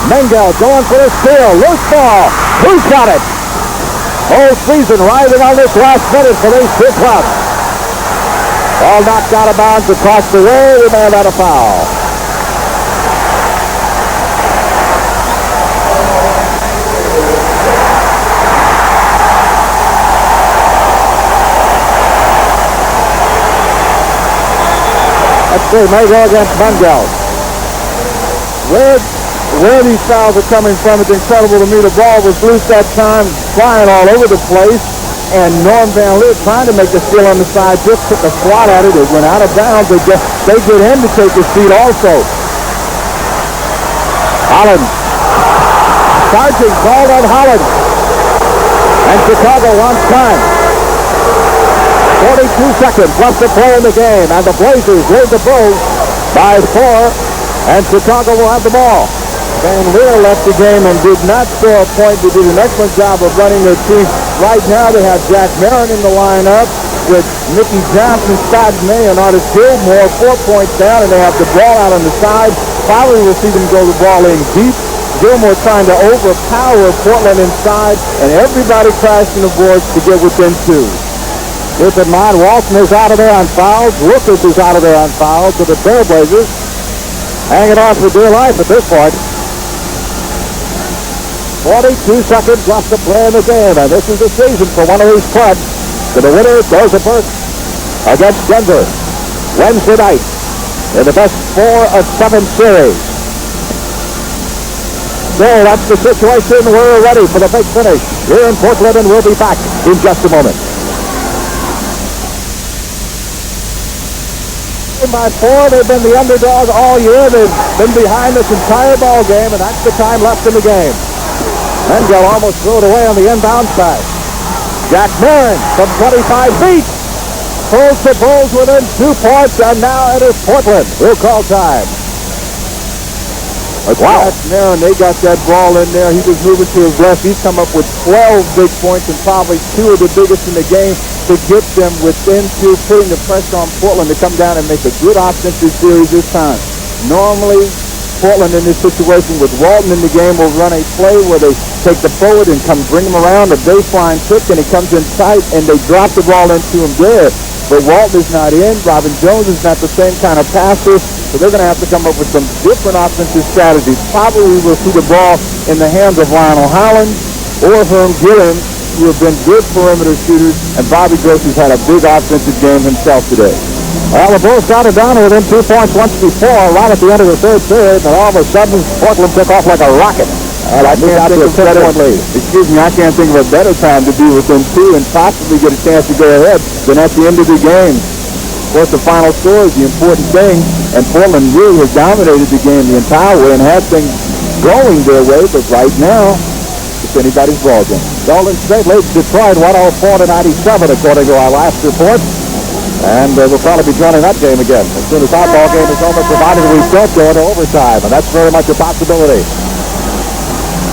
Mengelt going for a steal. Loose ball. Who shot it? Whole season riding on this last minute for these 2 clubs. Ball knocked out of bounds across the way. We may have had a foul. Let's see, may go against Mengelt. Where these fouls are coming from, it's incredible to me. The ball was loose that time, flying all over the place. And Norm Van Lier trying to make the steal on the side, just took a swat at it. It went out of bounds. They get him to take the seat also. Hollins. Charging, called on Hollins. And Chicago wants time. 42 seconds left to play in the game. And the Blazers lead the Bulls by 4. And Chicago will have the ball. Van Lier left the game and did not score a point. They did an excellent job of running their team. Right now they have Jack Marin in the lineup with Mickey Johnson, Scott May, and Artis Gilmore 4 points down, and they have the ball out on the side. Probably will see them go the ball in deep. Gilmore trying to overpower Portland inside, and everybody crashing the boards to get within 2. Keep in mind, Walton is out of there on fouls. Lucas is out of there on fouls. So the Trailblazers hanging on for dear life at this point. 42 seconds left to play in the game, and this is the season for one of these clubs. So the winner goes to first against Denver Wednesday night in the best 4 of 7 series. So that's the situation. We're ready for the big finish here in Portland, and we'll be back in just a moment. By 4, they've been the underdog all year. They've been behind this entire ball game, and that's the time left in the game. Mengelt almost threw it away on the inbound side. Jack Marin from 25 feet pulls the Bulls within 2 points, and now it is Portland who call time. Wow. Jack Marin, they got that ball in there. He was moving to his left. He's come up with 12 big points and probably 2 of the biggest in the game to get them within 2, putting the pressure on Portland to come down and make a good offensive series this time. Normally, Portland in this situation with Walton in the game will run a play where they take the forward and come bring him around a baseline kick, and he comes in tight and they drop the ball into him there. But Walton is not in. Robin Jones is not the same kind of passer, so they're going to have to come up with some different offensive strategies. Probably we'll see the ball in the hands of Lionel Hollins or Herm Gillen, who have been good perimeter shooters, and Bobby Gross has had a big offensive game himself today. Well, the Bulls started down within 2 points once before, right at the end of the third period, and all of a sudden, Portland took off like a rocket. And I can't think of a better I can't think of a better time to be within 2 and possibly get a chance to go ahead than at the end of the game. Of course, the final score is the important thing, and Portland really has dominated the game the entire way and had things going their way, but right now, it's anybody's ball game. Golden State leads Detroit 104-97, according to our last report. And we'll probably be joining that game again as soon as our ball game is over, provided we don't go into overtime, and that's very much a possibility.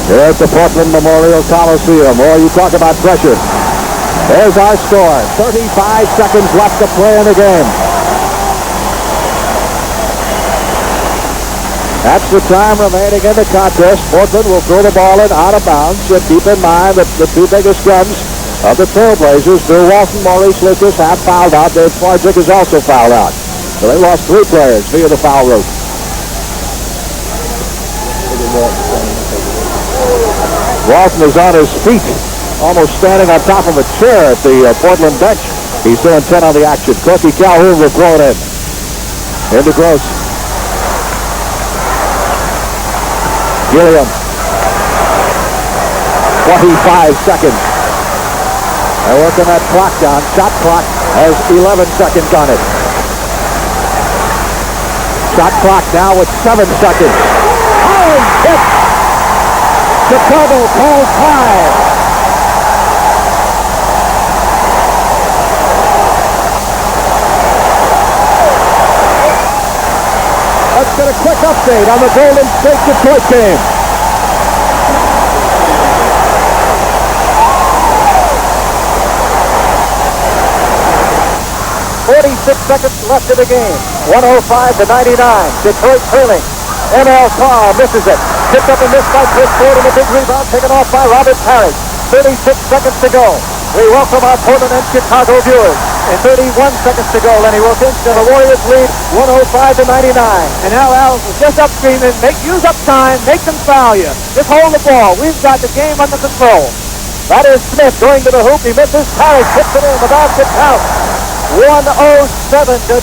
Here at the Portland Memorial Coliseum. Boy, you talk about pressure. There's our score. 35 seconds left to play in the game. That's the time remaining in the contest. Portland will throw the ball in out of bounds. So keep in mind that the 2 biggest guns of the Trailblazers, Bill Walton, Maurice, Lucas, have fouled out. Dave Twardzik is also fouled out. So they lost 3 players via the foul route. Walton is on his feet, almost standing on top of a chair at the Portland bench. He's so intent on the action. Corky Calhoun will throw it in. Into Gross. Gilliam. 25 seconds. They're working that clock down. Shot clock has 11 seconds on it. Shot clock now with 7 seconds. Oh, hit! Chicago calls time. Let's get a quick update on the Golden State Detroit game. 46 seconds left in the game. 105-99. Detroit trailing. ML Carr misses it. Picked up and missed by Chris Ford, and a big rebound taken off by Robert Parrish. 36 seconds to go. We welcome our Portland and Chicago viewers. And 31 seconds to go. Lenny Wilkins, and the Warriors lead 105-99. And now Al just up screaming, use up time, make them foul you. Just hold the ball. We've got the game under control. That is Smith going to the hoop. He misses. Parrish hits it in. The basket counts. 107-99.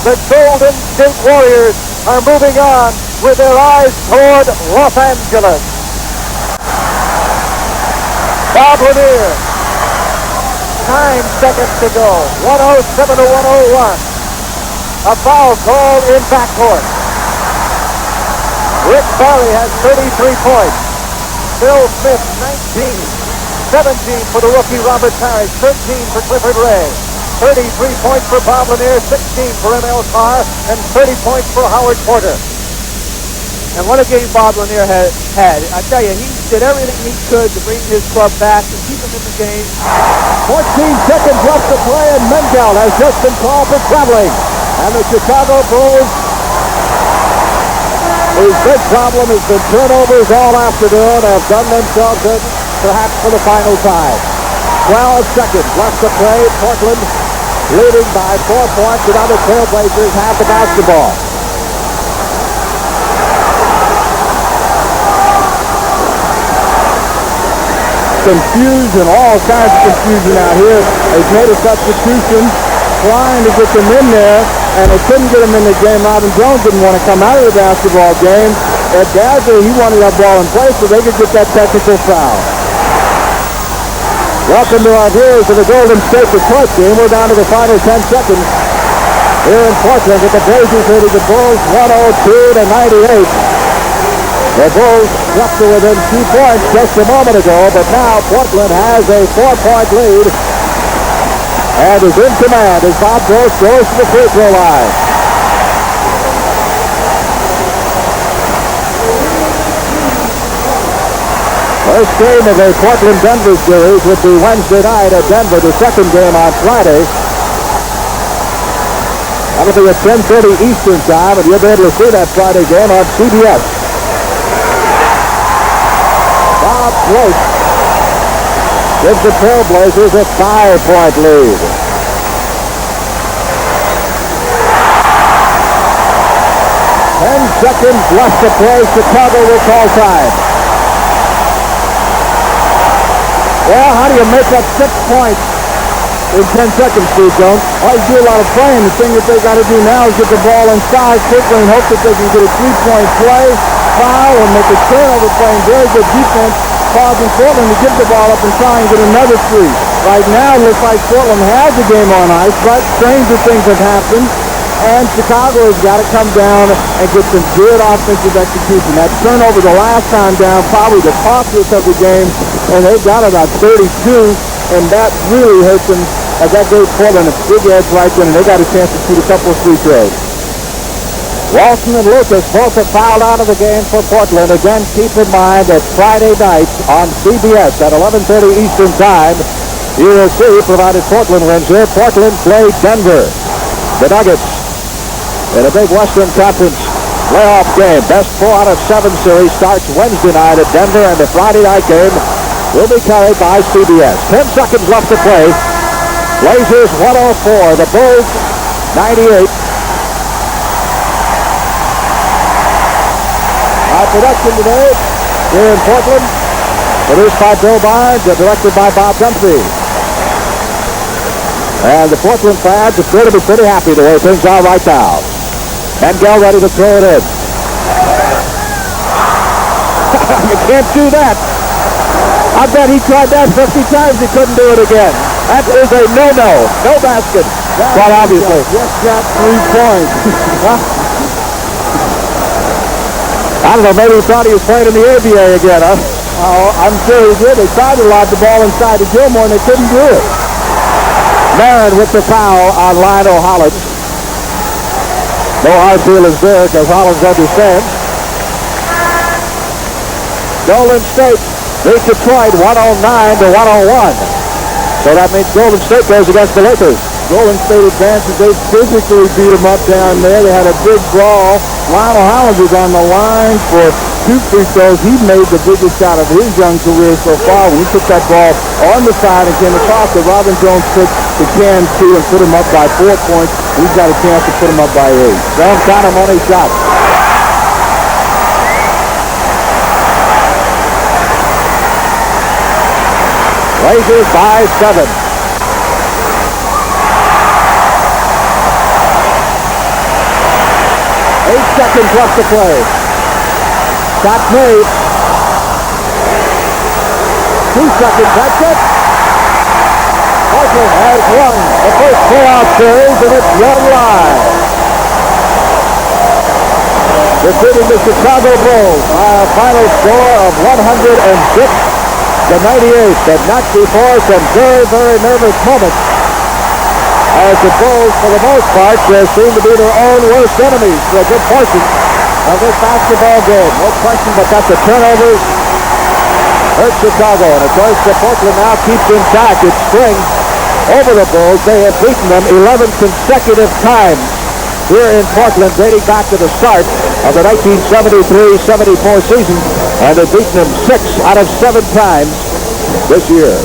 The Golden State Warriors are moving on with their eyes toward Los Angeles. Bob Lier, 9 seconds to go. 107-101. A foul call in backcourt. Rick Barry has 33 points. Bill Smith, 19. 17 for the rookie Robert Parrish. 13 for Clifford Ray. 33 points for Bob Lier, 16 for M.L. Carr, and 30 points for Howard Porter. And what a game Bob Lier had. I tell you, he did everything he could to bring his club back and keep them in the game. 14 seconds left to play, and Mengelt has just been called for traveling. And the Chicago Bulls, whose big problem has been turnovers all afternoon, have done themselves in perhaps for the final time. 12 seconds left to play. Portland leading by 4 points, and now the Trailblazers have the basketball. Confusion, all kinds of confusion out here. They've made a substitution, trying to get them in there, and they couldn't get them in the game. Robin Jones didn't want to come out of the basketball game. At Dazzler, he wanted that ball in place so they could get that technical foul. Welcome to our viewers of the Golden State Detroit game. We're down to the final 10 seconds here in Portland with the Blazers leading the Bulls 102-98. The Bulls dropped to within 2 points just a moment ago, but now Portland has a 4-point lead and is in command as Bob Gross goes to the free throw line. First game of the Portland-Denver series would be Wednesday night at Denver, the second game on Friday. That'll be at 10:30 Eastern time, and you'll be able to see that Friday game on CBS. Bob Gross gives the Trailblazers a 5-point lead. 10 seconds left to play. Chicago will call time. Well, how do you make up 6 points in 10 seconds, Steve Jones? Well, you do a lot of playing. The thing that they got to do now is get the ball inside quickly and hope that they can get a 3-point play, foul, and make a turnover, playing very good defense, causing Portland to give the ball up and try and get another 3. Right now, it looks like Portland has the game on ice, but stranger things have happened, and Chicago has got to come down and get some good offensive execution. That turnover the last time down, probably the costliest of the game, and they've got about 32, and that really hurts them as that gave Portland a big edge right then, and they got a chance to shoot a couple of free throws. Walton and Lucas both have fouled out of the game for Portland. Again, keep in mind that Friday night on CBS at 11:30 Eastern Time, you will see, provided Portland wins here, Portland play Denver. The Nuggets in a big Western Conference playoff game. Best 4 out of 7 series starts Wednesday night at Denver, and the Friday night game will be carried by CBS. 10 seconds left to play. Blazers 104, the Bulls 98. Our production today here in Portland, produced by Bill Barnes and directed by Bob Dunphy. And the Portland fans appear to be pretty happy the way things are right now. Mengelt ready to throw it in. You can't do that. I bet he tried that 50 times. He couldn't do it again. That is a no-no. No basket. Quite obviously. Just got 3 points. I don't know, maybe he thought he was playing in the ABA again, huh? Oh, I'm sure he did. They tried to lob the ball inside to Gilmore, and they couldn't do it. Marin with the foul on Lionel Hollins. No hard feelings there because Hollins understands. Golden State beat Detroit 109-101. So that means Golden State goes against the Lakers. Golden State advances. They physically beat them up down there. They had a big brawl. Lionel Hollins was on the line for 2 free throws. He made the biggest shot of his young career so far when he took that ball on the side and came across it. Robin Jones took the can too and put him up by 4 points. He's got a chance to put him up by 8. Don't count him on his shot. Blazers by 7. 8 seconds left to play. Shot made. 2 seconds, that's it. Portland has won the first playoff series, and it's one live. Defeating the Chicago Bulls by a final score of 106-98, but not before some very, very nervous moments, as the Bulls, for the most part, seem to be their own worst enemies for a good portion of this basketball game. No question but that the turnovers hurt Chicago, and of course the Portland now keeps intact its string over the Bulls. They have beaten them 11 consecutive times here in Portland, dating back to the start of the 1973-74 season, and they've beaten them 6 out of 7 times this year.